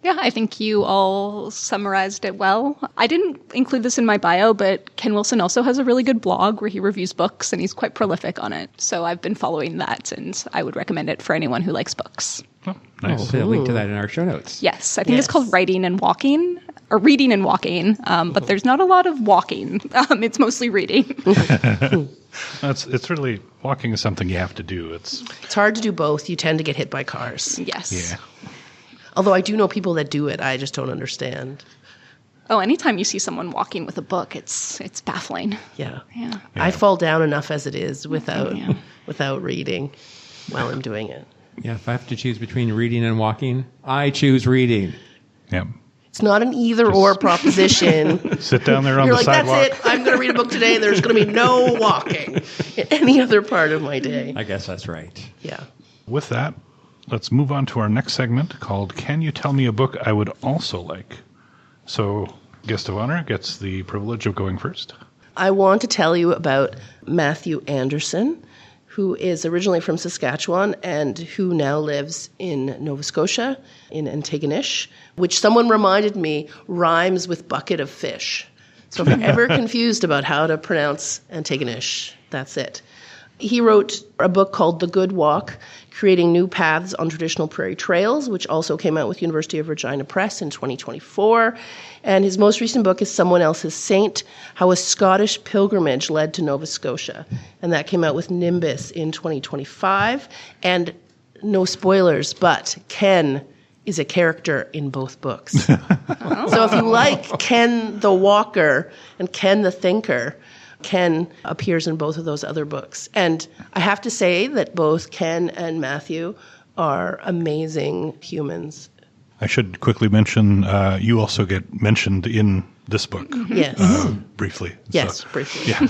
[SPEAKER 3] Yeah, I think you all summarized it well. I didn't include this in my bio, but Ken Wilson also has a really good blog where he reviews books, and he's quite prolific on it. So I've been following that, and I would recommend it for anyone who likes books.
[SPEAKER 1] Oh, nice.
[SPEAKER 2] We'll put a link to that in our show notes.
[SPEAKER 3] Yes, I think it's called Writing and Walking, or Reading and Walking, but there's not a lot of walking. It's mostly reading.
[SPEAKER 1] It's really, walking is something you have to do. It's
[SPEAKER 4] hard to do both. You tend to get hit by cars.
[SPEAKER 3] Yes.
[SPEAKER 1] Yeah.
[SPEAKER 4] Although I do know people that do it. I just don't understand.
[SPEAKER 3] Oh, anytime you see someone walking with a book, it's baffling.
[SPEAKER 4] Yeah.
[SPEAKER 3] Yeah.
[SPEAKER 4] I fall down enough as it is without reading while I'm doing it.
[SPEAKER 2] Yeah, if I have to choose between reading and walking, I choose reading.
[SPEAKER 1] Yeah.
[SPEAKER 4] It's not an either-or proposition.
[SPEAKER 1] Sit down there on
[SPEAKER 4] You're
[SPEAKER 1] the
[SPEAKER 4] like,
[SPEAKER 1] sidewalk.
[SPEAKER 4] that's it. I'm going to read a book today. There's going to be no walking in any other part of my day.
[SPEAKER 2] I guess that's right.
[SPEAKER 4] Yeah.
[SPEAKER 1] With that, let's move on to our next segment called Can You Tell Me a Book I Would Also Like? So, guest of honor gets the privilege of going first.
[SPEAKER 4] I want to tell you about Matthew Anderson, who is originally from Saskatchewan and who now lives in Nova Scotia, in Ininew, which someone reminded me rhymes with bucket of fish. So if you're ever confused about how to pronounce Ininew, that's it. He wrote a book called The Good Walk, Creating New Paths on Traditional Prairie Trails, which also came out with University of Regina Press in 2024. And his most recent book is Someone Else's Saint, How a Scottish Pilgrimage Led to Nova Scotia. And that came out with Nimbus in 2025. And no spoilers, but Ken is a character in both books. So if you like Ken the Walker and Ken the Thinker, Ken appears in both of those other books. And I have to say that both Ken and Matthew are amazing humans.
[SPEAKER 1] I should quickly mention you also get mentioned in this book.
[SPEAKER 4] Yes.
[SPEAKER 1] Briefly.
[SPEAKER 4] Yes,
[SPEAKER 1] So,
[SPEAKER 4] briefly.
[SPEAKER 1] Yeah.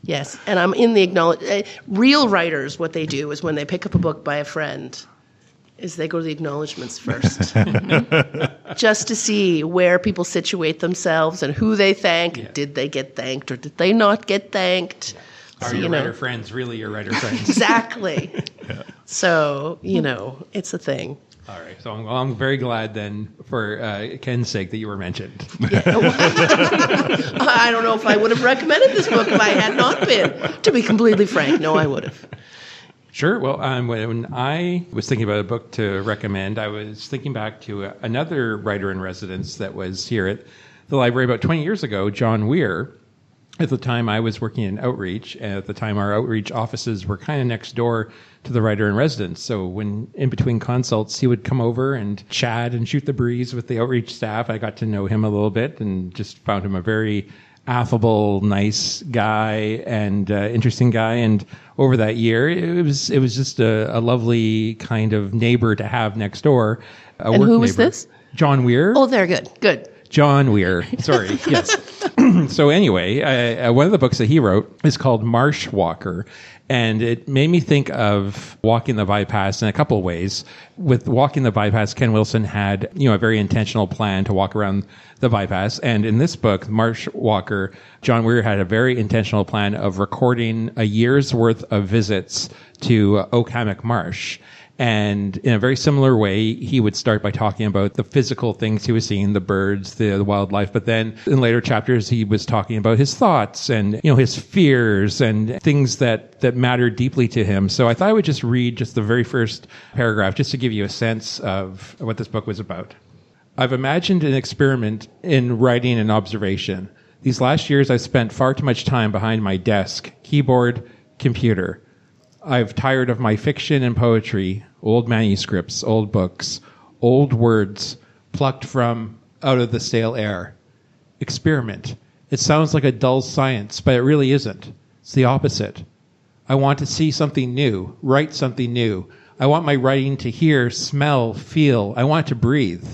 [SPEAKER 4] Yes. And I'm in the real writers, what they do is when they pick up a book by a friend, is they go to the acknowledgements first. Just to see where people situate themselves and who they thank.
[SPEAKER 2] Yeah.
[SPEAKER 4] Did they get thanked or did they not get thanked?
[SPEAKER 2] Are
[SPEAKER 4] So,
[SPEAKER 2] your writer friends really your writer friends?
[SPEAKER 4] Exactly. So, it's a thing.
[SPEAKER 2] All right. So I'm very glad then, for Ken's sake, that you were mentioned.
[SPEAKER 4] I don't know if I would have recommended this book if I had not been. To be completely frank, no, I would have.
[SPEAKER 2] Sure. Well, when I was thinking about a book to recommend, I was thinking back to another writer in residence that was here at the library about 20 years ago, John Weir. At the time, I was working in outreach, and at the time, our outreach offices were kind of next door to the writer in residence. So when in between consults, he would come over and chat and shoot the breeze with the outreach staff. I got to know him a little bit and just found him a very affable, nice guy and interesting guy. And over that year, it was just a lovely kind of neighbor to have next door.
[SPEAKER 4] And who was this?
[SPEAKER 2] John Weir.
[SPEAKER 4] Oh, there, good. Good.
[SPEAKER 2] John Weir. Sorry. Yes. So anyway, one of the books that he wrote is called Marsh Walker. And it made me think of Walking the Bypass in a couple of ways. With Walking the Bypass, Ken Wilson had, a very intentional plan to walk around the bypass. And in this book, Marsh Walker, John Weir had a very intentional plan of recording a year's worth of visits to Oak Marsh. And in a very similar way, he would start by talking about the physical things he was seeing, the birds, the wildlife. But then in later chapters, he was talking about his thoughts and, his fears and things that mattered deeply to him. So I thought I would just read just the very first paragraph just to give you a sense of what this book was about. I've imagined an experiment in writing and observation. These last years, I've spent far too much time behind my desk, keyboard, computer. I've tired of my fiction and poetry, old manuscripts, old books, old words plucked from out of the stale air. Experiment. It sounds like a dull science, but it really isn't. It's the opposite. I want to see something new, write something new. I want my writing to hear, smell, feel. I want to breathe.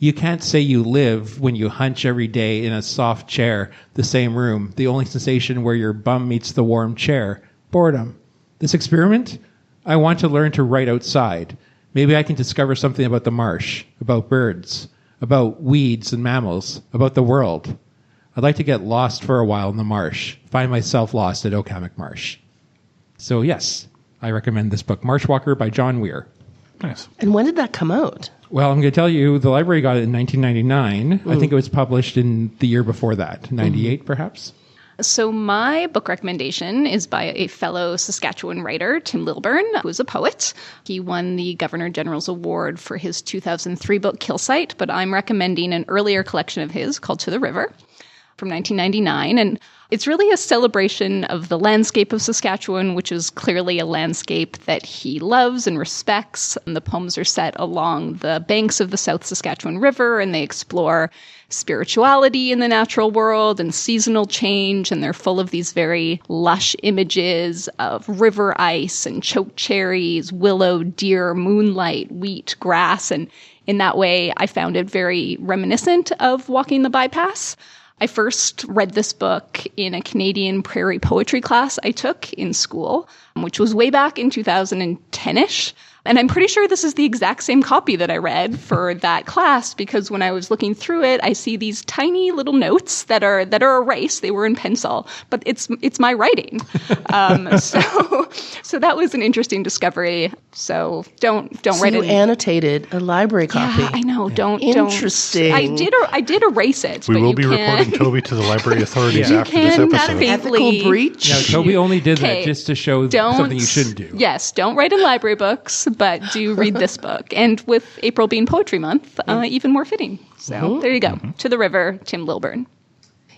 [SPEAKER 2] You can't say you live when you hunch every day in a soft chair, the same room, the only sensation where your bum meets the warm chair. Boredom. This experiment, I want to learn to write outside. Maybe I can discover something about the marsh, about birds, about weeds and mammals, about the world. I'd like to get lost for a while in the marsh, find myself lost at Oak Marsh. So yes, I recommend this book, Marsh Walker by John Weir.
[SPEAKER 1] Nice.
[SPEAKER 4] And when did that come out?
[SPEAKER 2] Well, I'm going to tell you, the library got it in 1999. I think it was published in the year before that, 98 perhaps.
[SPEAKER 3] So my book recommendation is by a fellow Saskatchewan writer, Tim Lilburn, who is a poet. He won the Governor General's Award for his 2003 book, Kill Site, but I'm recommending an earlier collection of his called To the River. from 1999. And it's really a celebration of the landscape of Saskatchewan, which is clearly a landscape that he loves and respects. And the poems are set along the banks of the South Saskatchewan River, and they explore spirituality in the natural world and seasonal change. And they're full of these very lush images of river ice and choke cherries, willow, deer, moonlight, wheat, grass. And in that way, I found it very reminiscent of Walking the Bypass. I first read this book in a Canadian prairie poetry class I took in school, which was way back in 2010-ish. And I'm pretty sure this is the exact same copy that I read for that class, because when I was looking through it, I see these tiny little notes that are erased. They were in pencil, but it's my writing. So that was an interesting discovery. So don't write it.
[SPEAKER 4] You annotated a library copy.
[SPEAKER 3] Yeah, I know.
[SPEAKER 4] Interesting.
[SPEAKER 3] I did erase it.
[SPEAKER 1] We
[SPEAKER 3] but
[SPEAKER 1] will
[SPEAKER 3] you
[SPEAKER 1] be
[SPEAKER 3] can't-
[SPEAKER 1] reporting Toby to the library authorities
[SPEAKER 3] You
[SPEAKER 1] after this
[SPEAKER 3] can
[SPEAKER 1] episode.
[SPEAKER 4] Ethical breach?
[SPEAKER 2] No, Toby only did that
[SPEAKER 3] Okay,
[SPEAKER 2] just to show something you shouldn't do.
[SPEAKER 3] Yes, don't write in library books, but do read this book. And with April being Poetry Month, even more fitting. So there you go. To the River, Tim Lilburn.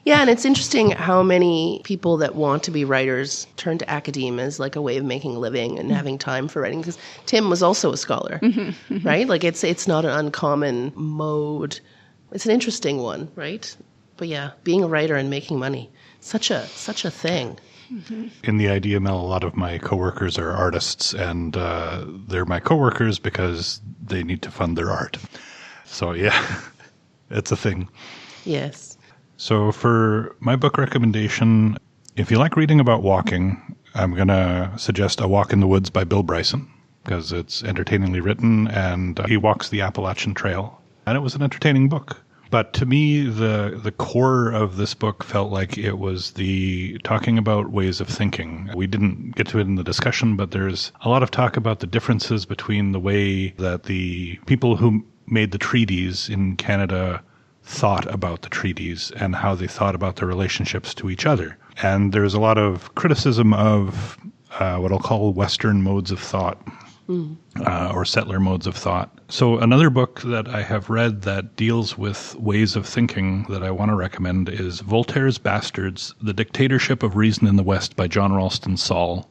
[SPEAKER 4] Yeah, and it's interesting how many people that want to be writers turn to academia as like a way of making a living and having time for writing. Because Tim was also a scholar, right? Like it's not an uncommon mode. It's an interesting one, right? But yeah, being a writer and making money, such a thing.
[SPEAKER 1] In the Idea Mill, a lot of my coworkers are artists, and they're my coworkers because they need to fund their art. So yeah, it's a thing.
[SPEAKER 4] Yes.
[SPEAKER 1] So for my book recommendation, if you like reading about walking, I'm going to suggest A Walk in the Woods by Bill Bryson, because it's entertainingly written, and he walks the Appalachian Trail. And it was an entertaining book. But to me, the core of this book felt like it was the talking about ways of thinking. We didn't get to it in the discussion, but there's a lot of talk about the differences between the way that the people who made the treaties in Canada thought about the treaties and how they thought about their relationships to each other. And there's a lot of criticism of what I'll call Western modes of thought. Or settler modes of thought. So another book that I have read that deals with ways of thinking that I want to recommend is Voltaire's Bastards, The Dictatorship of Reason in the West by John Ralston Saul,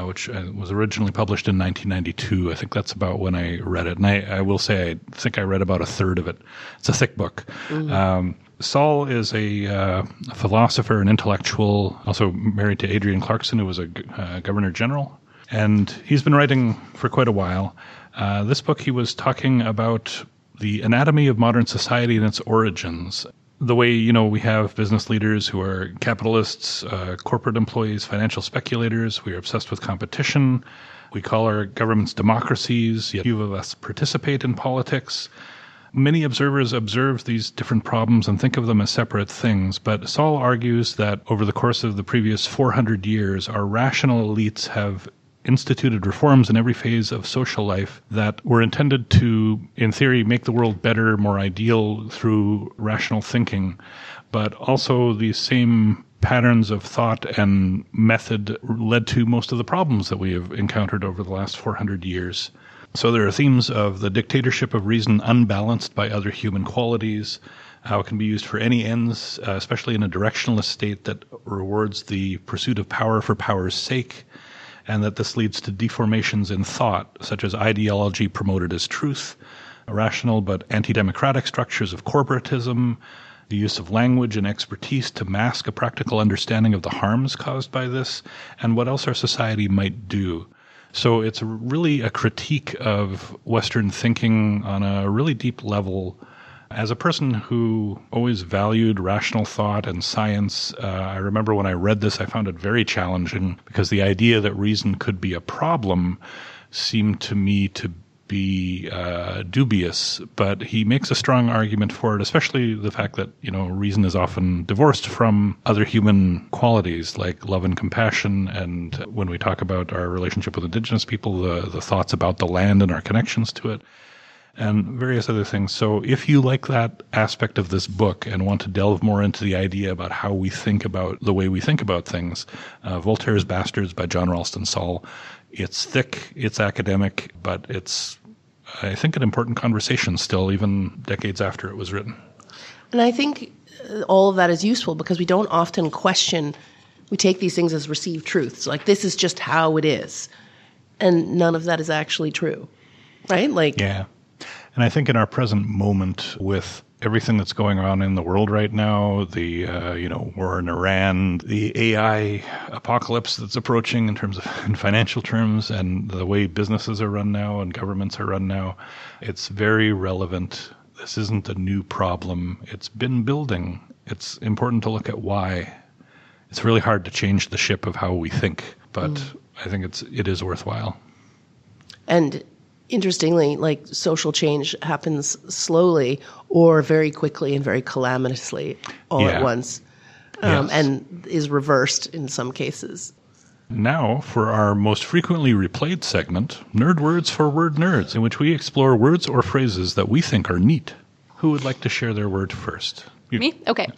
[SPEAKER 1] which was originally published in 1992. I think that's about when I read it. And I will say I think I read about a third of it. It's a thick book. Saul is a philosopher and intellectual, also married to Adrienne Clarkson, who was a governor general. And he's been writing for quite a while. This book, he was talking about the anatomy of modern society and its origins. The way, we have business leaders who are capitalists, corporate employees, financial speculators. We are obsessed with competition. We call our governments democracies, yet few of us participate in politics. Many observers observe these different problems and think of them as separate things, but Saul argues that over the course of the previous 400 years, our rational elites have instituted reforms in every phase of social life that were intended to, in theory, make the world better, more ideal through rational thinking. But also these same patterns of thought and method led to most of the problems that we have encountered over the last 400 years. So there are themes of the dictatorship of reason unbalanced by other human qualities, how it can be used for any ends, especially in a directionless state that rewards the pursuit of power for power's sake, and that this leads to deformations in thought, such as ideology promoted as truth, rational but anti-democratic structures of corporatism, the use of language and expertise to mask a practical understanding of the harms caused by this, and what else our society might do. So it's really a critique of Western thinking on a really deep level. As a person who always valued rational thought and science, I remember when I read this, I found it very challenging because the idea that reason could be a problem seemed to me to be dubious. But he makes a strong argument for it, especially the fact that, reason is often divorced from other human qualities like love and compassion. And when we talk about our relationship with Indigenous people, the thoughts about the land and our connections to it, and various other things. So if you like that aspect of this book and want to delve more into the idea about how we think about the way we think about things, Voltaire's Bastards by John Ralston Saul. It's thick, it's academic, but it's, I think, an important conversation still, even decades after it was written.
[SPEAKER 4] And I think all of that is useful because we don't often question. We take these things as received truths. Like, this is just how it is. And none of that is actually true, right? Like,
[SPEAKER 1] yeah. And I think in our present moment with everything that's going on in the world right now, the war in Iran, the AI apocalypse that's approaching in terms of in financial terms, and the way businesses are run now and governments are run now, it's very relevant. This isn't a new problem. It's been building. It's important to look at why. It's really hard to change the ship of how we think, but I think it is worthwhile.
[SPEAKER 4] And interestingly, like, social change happens slowly or very quickly and very calamitously all at once, and is reversed in some cases.
[SPEAKER 1] Now for our most frequently replayed segment, Nerd Words for Word Nerds, in which we explore words or phrases that we think are neat. Who would like to share their word first? You.
[SPEAKER 3] Me? Okay.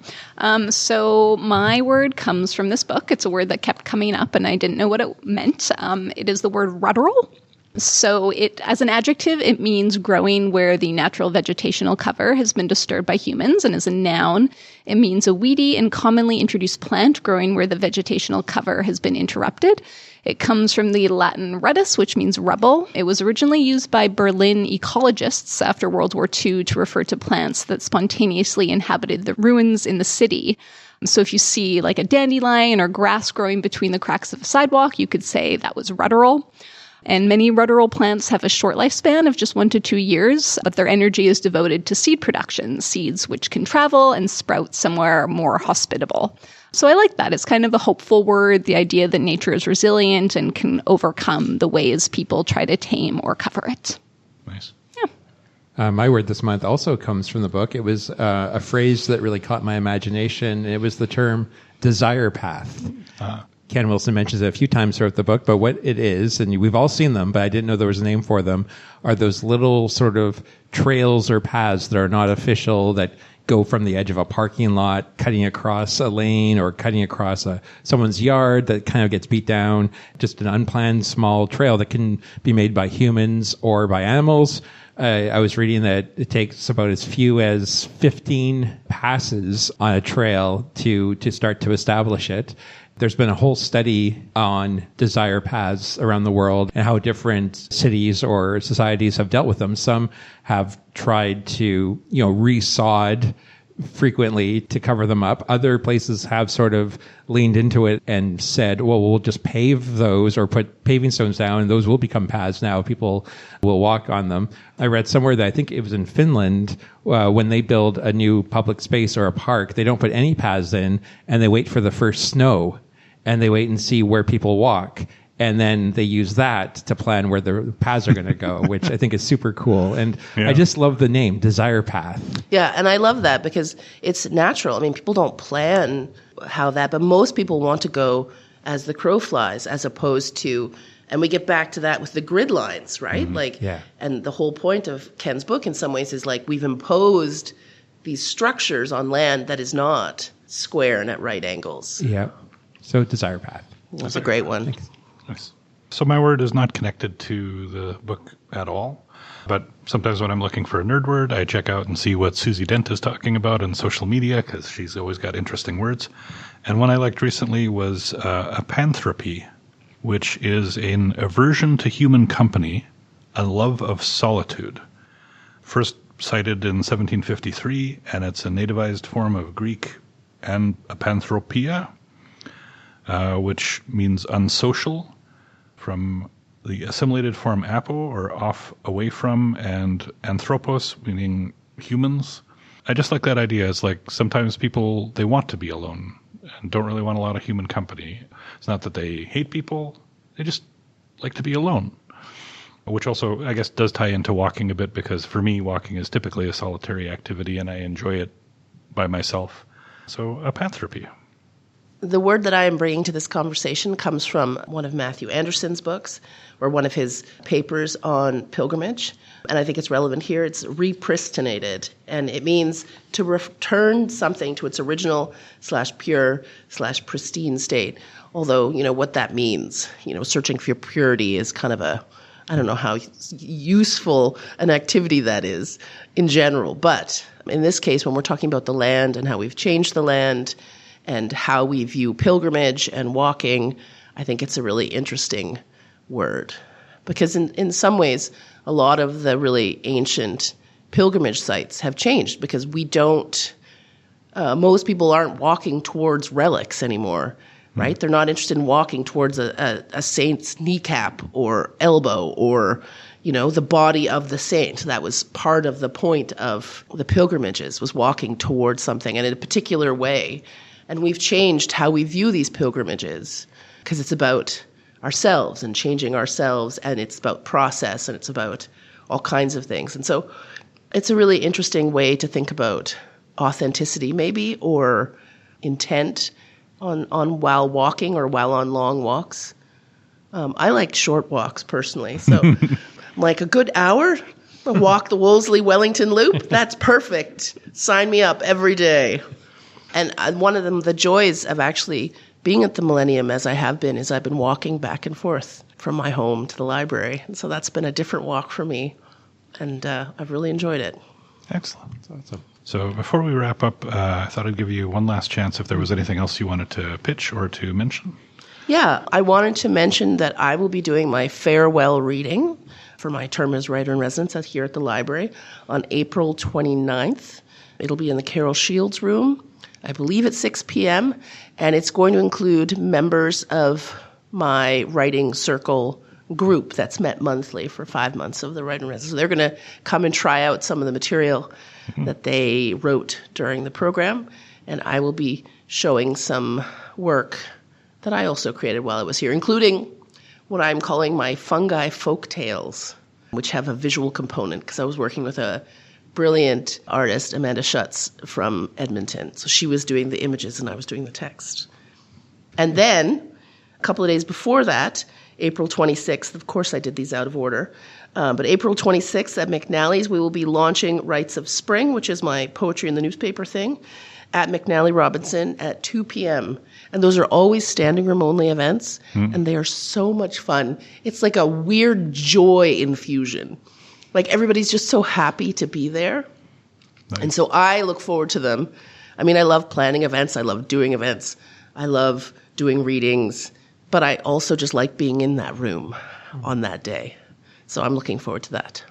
[SPEAKER 3] So my word comes from this book. It's a word that kept coming up, and I didn't know what it meant. It is the word rudderl. So as an adjective, it means growing where the natural vegetational cover has been disturbed by humans. And as a noun, it means a weedy and commonly introduced plant growing where the vegetational cover has been interrupted. It comes from the Latin rudus, which means rubble. It was originally used by Berlin ecologists after World War II to refer to plants that spontaneously inhabited the ruins in the city. So if you see like a dandelion or grass growing between the cracks of a sidewalk, you could say that was rudderl. And many rudderl plants have a short lifespan of just 1 to 2 years, but their energy is devoted to seed production, seeds which can travel and sprout somewhere more hospitable. So I like that. It's kind of a hopeful word, the idea that nature is resilient and can overcome the ways people try to tame or cover it.
[SPEAKER 1] Nice.
[SPEAKER 3] Yeah.
[SPEAKER 2] My word this month also comes from the book. It was a phrase that really caught my imagination. It was the term desire path. Ken Wilson mentions it a few times throughout the book, but what it is, and we've all seen them, but I didn't know there was a name for them, are those little sort of trails or paths that are not official that go from the edge of a parking lot, cutting across a lane or cutting across someone's yard that kind of gets beat down, just an unplanned small trail that can be made by humans or by animals. I was reading that it takes about as few as 15 passes on a trail to start to establish it. There's been a whole study on desire paths around the world and how different cities or societies have dealt with them. Some have tried to, resod frequently to cover them up. Other places have sort of leaned into it and said, well, we'll just pave those or put paving stones down and those will become paths now. People will walk on them. I read somewhere that I think it was in Finland, when they build a new public space or a park, they don't put any paths in and they wait for the first snow and they wait and see where people walk. And then they use that to plan where the paths are going to go, which I think is super cool. And I just love the name, Desire Path.
[SPEAKER 4] Yeah, and I love that because it's natural. I mean, people don't plan how that, but most people want to go as the crow flies as opposed to, and we get back to that with the grid lines, right?
[SPEAKER 2] Mm-hmm.
[SPEAKER 4] And the whole point of Ken's book in some ways is like we've imposed these structures on land that is not square and at right angles.
[SPEAKER 2] Yeah. So Desire Path.
[SPEAKER 4] That's a great one.
[SPEAKER 2] Thanks.
[SPEAKER 1] Nice. So my word is not connected to the book at all, but sometimes when I'm looking for a nerd word, I check out and see what Susie Dent is talking about on social media because she's always got interesting words. And one I liked recently was apanthropy, which is an aversion to human company, a love of solitude. First cited in 1753, and it's a nativized form of Greek and apanthropia, which means unsocial, from the assimilated form apo, or off, away from, and anthropos, meaning humans. I just like that idea. It's like sometimes people, they want to be alone and don't really want a lot of human company. It's not that they hate people, they just like to be alone. Which also, I guess, does tie into walking a bit, because for me, walking is typically a solitary activity and I enjoy it by myself. So, apanthropy.
[SPEAKER 4] The word that I am bringing to this conversation comes from one of Matthew Anderson's books, or one of his papers on pilgrimage. And I think it's relevant here. It's repristinated. And it means to return something to its original /pure /pristine state. Although, what that means, searching for purity is kind of a I don't know how useful an activity that is in general. But in this case, when we're talking about the land and how we've changed the land and how we view pilgrimage and walking, I think it's a really interesting word. Because in some ways, a lot of the really ancient pilgrimage sites have changed because we don't, most people aren't walking towards relics anymore, right? They're not interested in walking towards a saint's kneecap or elbow or, the body of the saint. That was part of the point of the pilgrimages, was walking towards something and in a particular way. And we've changed how we view these pilgrimages because it's about ourselves and changing ourselves, and it's about process, and it's about all kinds of things. And so it's a really interesting way to think about authenticity maybe, or intent on while walking or while on long walks. I like short walks personally, so like a good hour, walk the Wolseley-Wellington Loop, that's perfect. Sign me up every day. And one of the joys of actually being at the Millennium, as I have been, is I've been walking back and forth from my home to the library. And so that's been a different walk for me, and I've really enjoyed it.
[SPEAKER 1] Excellent. Awesome. So before we wrap up, I thought I'd give you one last chance if there was anything else you wanted to pitch or to mention.
[SPEAKER 4] Yeah, I wanted to mention that I will be doing my farewell reading for my term as writer-in-residence here at the library on April 29th. It'll be in the Carol Shields room, I believe at 6 p.m., and it's going to include members of my writing circle group that's met monthly for 5 months of the writer-in-residence. So they're going to come and try out some of the material that they wrote during the program, and I will be showing some work that I also created while I was here, including what I'm calling my fungi folk tales, which have a visual component, because I was working with a brilliant artist, Amanda Schutz, from Edmonton. So she was doing the images and I was doing the text. And then, a couple of days before that, April 26th, of course I did these out of order, but April 26th at McNally's, we will be launching Rites of Spring, which is my poetry in the newspaper thing, at McNally Robinson at 2 p.m. And those are always standing room only events, and they are so much fun. It's like a weird joy infusion. Like everybody's just so happy to be there. Nice. And so I look forward to them. I mean, I love planning events. I love doing events. I love doing readings. But I also just like being in that room on that day. So I'm looking forward to that.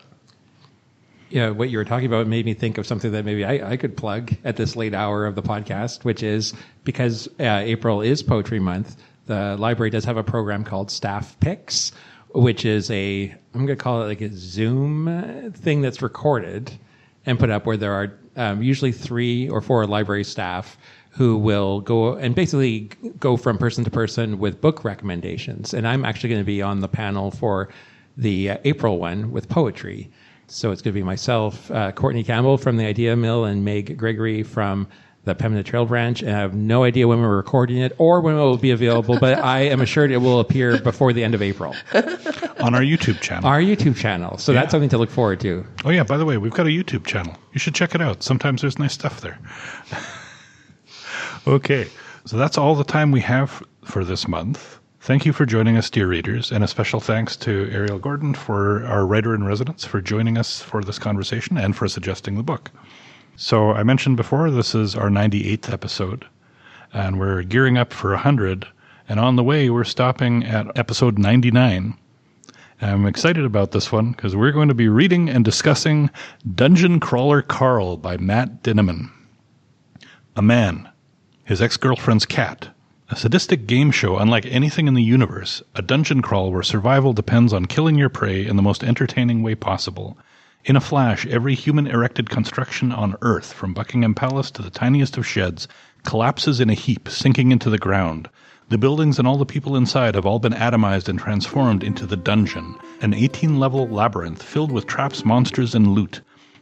[SPEAKER 2] Yeah, what you were talking about made me think of something that maybe I could plug at this late hour of the podcast, which is because April is Poetry Month, the library does have a program called Staff Picks, which is I'm going to call it like a Zoom thing that's recorded and put up, where there are usually 3 or 4 library staff who will go and basically go from person to person with book recommendations. And I'm actually going to be on the panel for the April one with poetry. So it's going to be myself, Courtney Campbell from the Idea Mill, and Meg Gregory from the Pembina Trail Branch. And I have no idea when we're recording it or when it will be available, but I am assured it will appear before the end of April.
[SPEAKER 1] On our YouTube channel.
[SPEAKER 2] Our YouTube channel. So that's something to look forward to.
[SPEAKER 1] Oh, yeah. By the way, we've got a YouTube channel. You should check it out. Sometimes there's nice stuff there. Okay. So that's all the time we have for this month. Thank you for joining us, dear readers, and a special thanks to Ariel Gordon, for our writer-in-residence, for joining us for this conversation and for suggesting the book. So I mentioned before, this is our 98th episode, and we're gearing up for 100, and on the way we're stopping at episode 99. I'm excited about this one because we're going to be reading and discussing Dungeon Crawler Carl by Matt Dinneman. A man, his ex-girlfriend's cat, a sadistic game show unlike anything in the universe, a dungeon crawl where survival depends on killing your prey in the most entertaining way possible. In a flash, every human-erected construction on Earth, from Buckingham Palace to the tiniest of sheds, collapses in a heap, sinking into the ground. The buildings and all the people inside have all been atomized and transformed into the dungeon, an 18-level labyrinth filled with traps, monsters, and loot.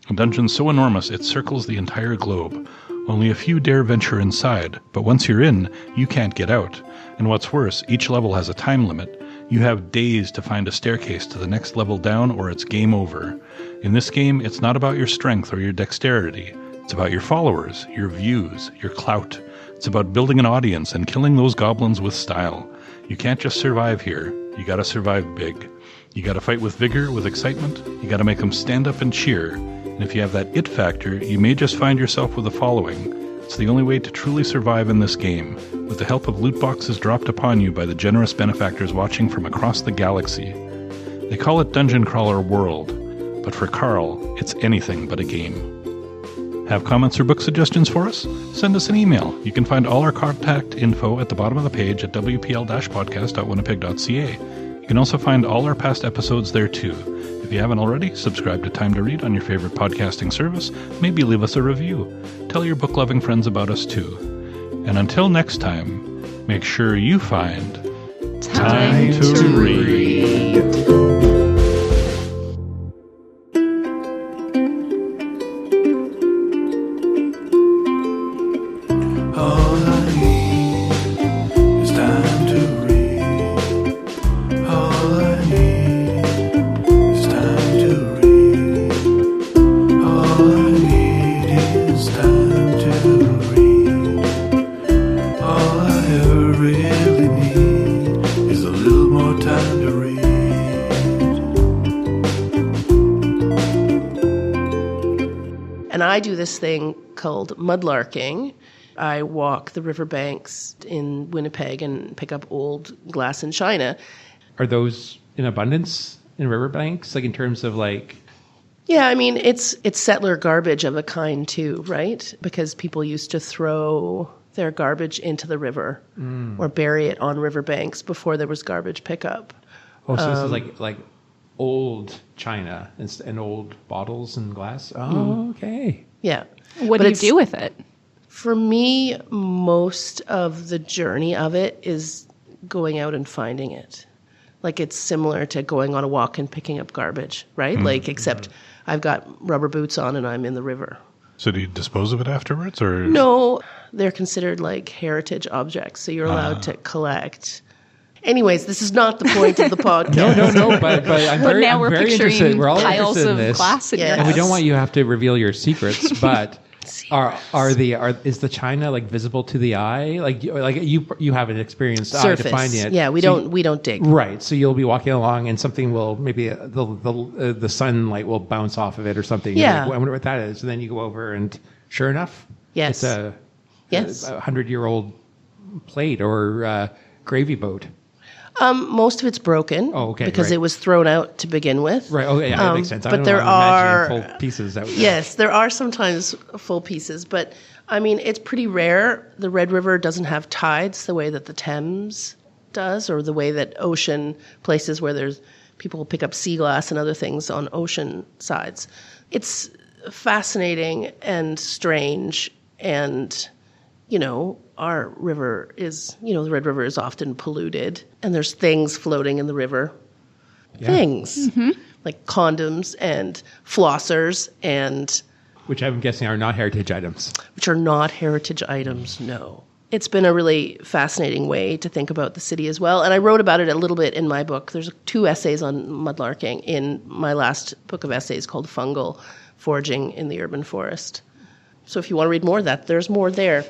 [SPEAKER 1] A dungeon so enormous it circles the entire globe. Only a few dare venture inside, but once you're in, you can't get out. And what's worse, each level has a time limit. You have days to find a staircase to the next level down, or it's game over. In this game, it's not about your strength or your dexterity. It's about your followers, your views, your clout. It's about building an audience and killing those goblins with style. You can't just survive here. You gotta survive big. You got to fight with vigor, with excitement. You got to make them stand up and cheer. And if you have that it factor, you may just find yourself with the following. It's the only way to truly survive in this game, with the help of loot boxes dropped upon you by the generous benefactors watching from across the galaxy. They call it Dungeon Crawler World, but for Carl, it's anything but a game. Have comments or book suggestions for us? Send us an email. You can find all our contact info at the bottom of the page at wpl-podcast.winnipeg.ca. You can also find all our past episodes there too. If you haven't already, subscribe to Time to Read on your favorite podcasting service. Maybe leave us a review. Tell your book-loving friends about us too. And until next time, make sure you find time to read.
[SPEAKER 5] All I need is time to read. All I need is time to read. All I need is time to read. All I ever really need is a little more time to read.
[SPEAKER 4] And I do this thing called mudlarking. I walk the riverbanks in Winnipeg and pick up old glass and china.
[SPEAKER 2] Are those in abundance in riverbanks, like in terms of like?
[SPEAKER 4] Yeah, I mean, it's settler garbage of a kind too, right? Because people used to throw their garbage into the river or bury it on riverbanks before there was garbage pickup.
[SPEAKER 2] Oh, so this is like old china and old bottles and glass. Oh, okay.
[SPEAKER 4] Yeah.
[SPEAKER 3] What
[SPEAKER 4] But
[SPEAKER 3] do you
[SPEAKER 4] it's-
[SPEAKER 3] do with it?
[SPEAKER 4] For me, most of the journey of it is going out and finding it. Like it's similar to going on a walk and picking up garbage, right? Like except I've got rubber boots on and I'm in the river.
[SPEAKER 1] So do you dispose of it afterwards, or?
[SPEAKER 4] No, they're considered like heritage objects, so you're allowed to collect. Anyways, this is not the point of the podcast.
[SPEAKER 2] No. But I'm
[SPEAKER 3] But
[SPEAKER 2] very,
[SPEAKER 3] now
[SPEAKER 2] I'm
[SPEAKER 3] we're
[SPEAKER 2] very
[SPEAKER 3] picturing
[SPEAKER 2] interested. We're all
[SPEAKER 3] piles
[SPEAKER 2] interested
[SPEAKER 3] of
[SPEAKER 2] in this.
[SPEAKER 3] glass in your
[SPEAKER 4] Yes.
[SPEAKER 2] And we don't
[SPEAKER 3] house.
[SPEAKER 2] want you to have to reveal your secrets, but is the china like visible to the eye? Like you have an experienced eye to
[SPEAKER 4] Surface.
[SPEAKER 2] finding it.
[SPEAKER 4] Yeah, we
[SPEAKER 2] So
[SPEAKER 4] don't dig.
[SPEAKER 2] Right, so you'll be walking along, and something will maybe the sunlight will bounce off of it or something. You're
[SPEAKER 4] Yeah.
[SPEAKER 2] like, I wonder what that is. And then you go over, and sure enough,
[SPEAKER 4] Yes.
[SPEAKER 2] it's a
[SPEAKER 4] Yes.
[SPEAKER 2] 100-year-old plate or gravy boat.
[SPEAKER 4] Most of it's broken.
[SPEAKER 2] Oh, okay,
[SPEAKER 4] because
[SPEAKER 2] right.
[SPEAKER 4] it was thrown out to begin with.
[SPEAKER 2] Right. Oh, yeah, that makes sense. I
[SPEAKER 4] but
[SPEAKER 2] don't
[SPEAKER 4] there
[SPEAKER 2] know, I'm
[SPEAKER 4] are
[SPEAKER 2] imagining full pieces out there.
[SPEAKER 4] Yes, there are sometimes full pieces, but I mean it's pretty rare. The Red River doesn't have tides the way that the Thames does, or the way that ocean places where there's people pick up sea glass and other things on ocean sides. It's fascinating and strange, and our river is, the Red River is often polluted, and there's things floating in the river.
[SPEAKER 2] Yeah.
[SPEAKER 4] Things like condoms and flossers, and
[SPEAKER 2] Which I'm guessing are not heritage items.
[SPEAKER 4] which are not heritage items, no. It's been a really fascinating way to think about the city as well. And I wrote about it a little bit in my book. There's 2 essays on mudlarking in my last book of essays called Fungal Foraging in the Urban Forest. So if you want to read more of that, there's more there.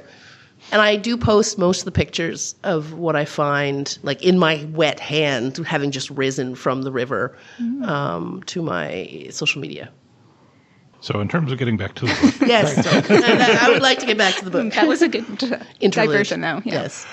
[SPEAKER 4] And I do post most of the pictures of what I find, like in my wet hand, having just risen from the river, to my social media.
[SPEAKER 1] So in terms of getting back to the book,
[SPEAKER 4] Yes, so, I would like to get back to the book.
[SPEAKER 3] That was a good
[SPEAKER 4] Interlude.
[SPEAKER 3] diversion now. Yeah.
[SPEAKER 4] Yes.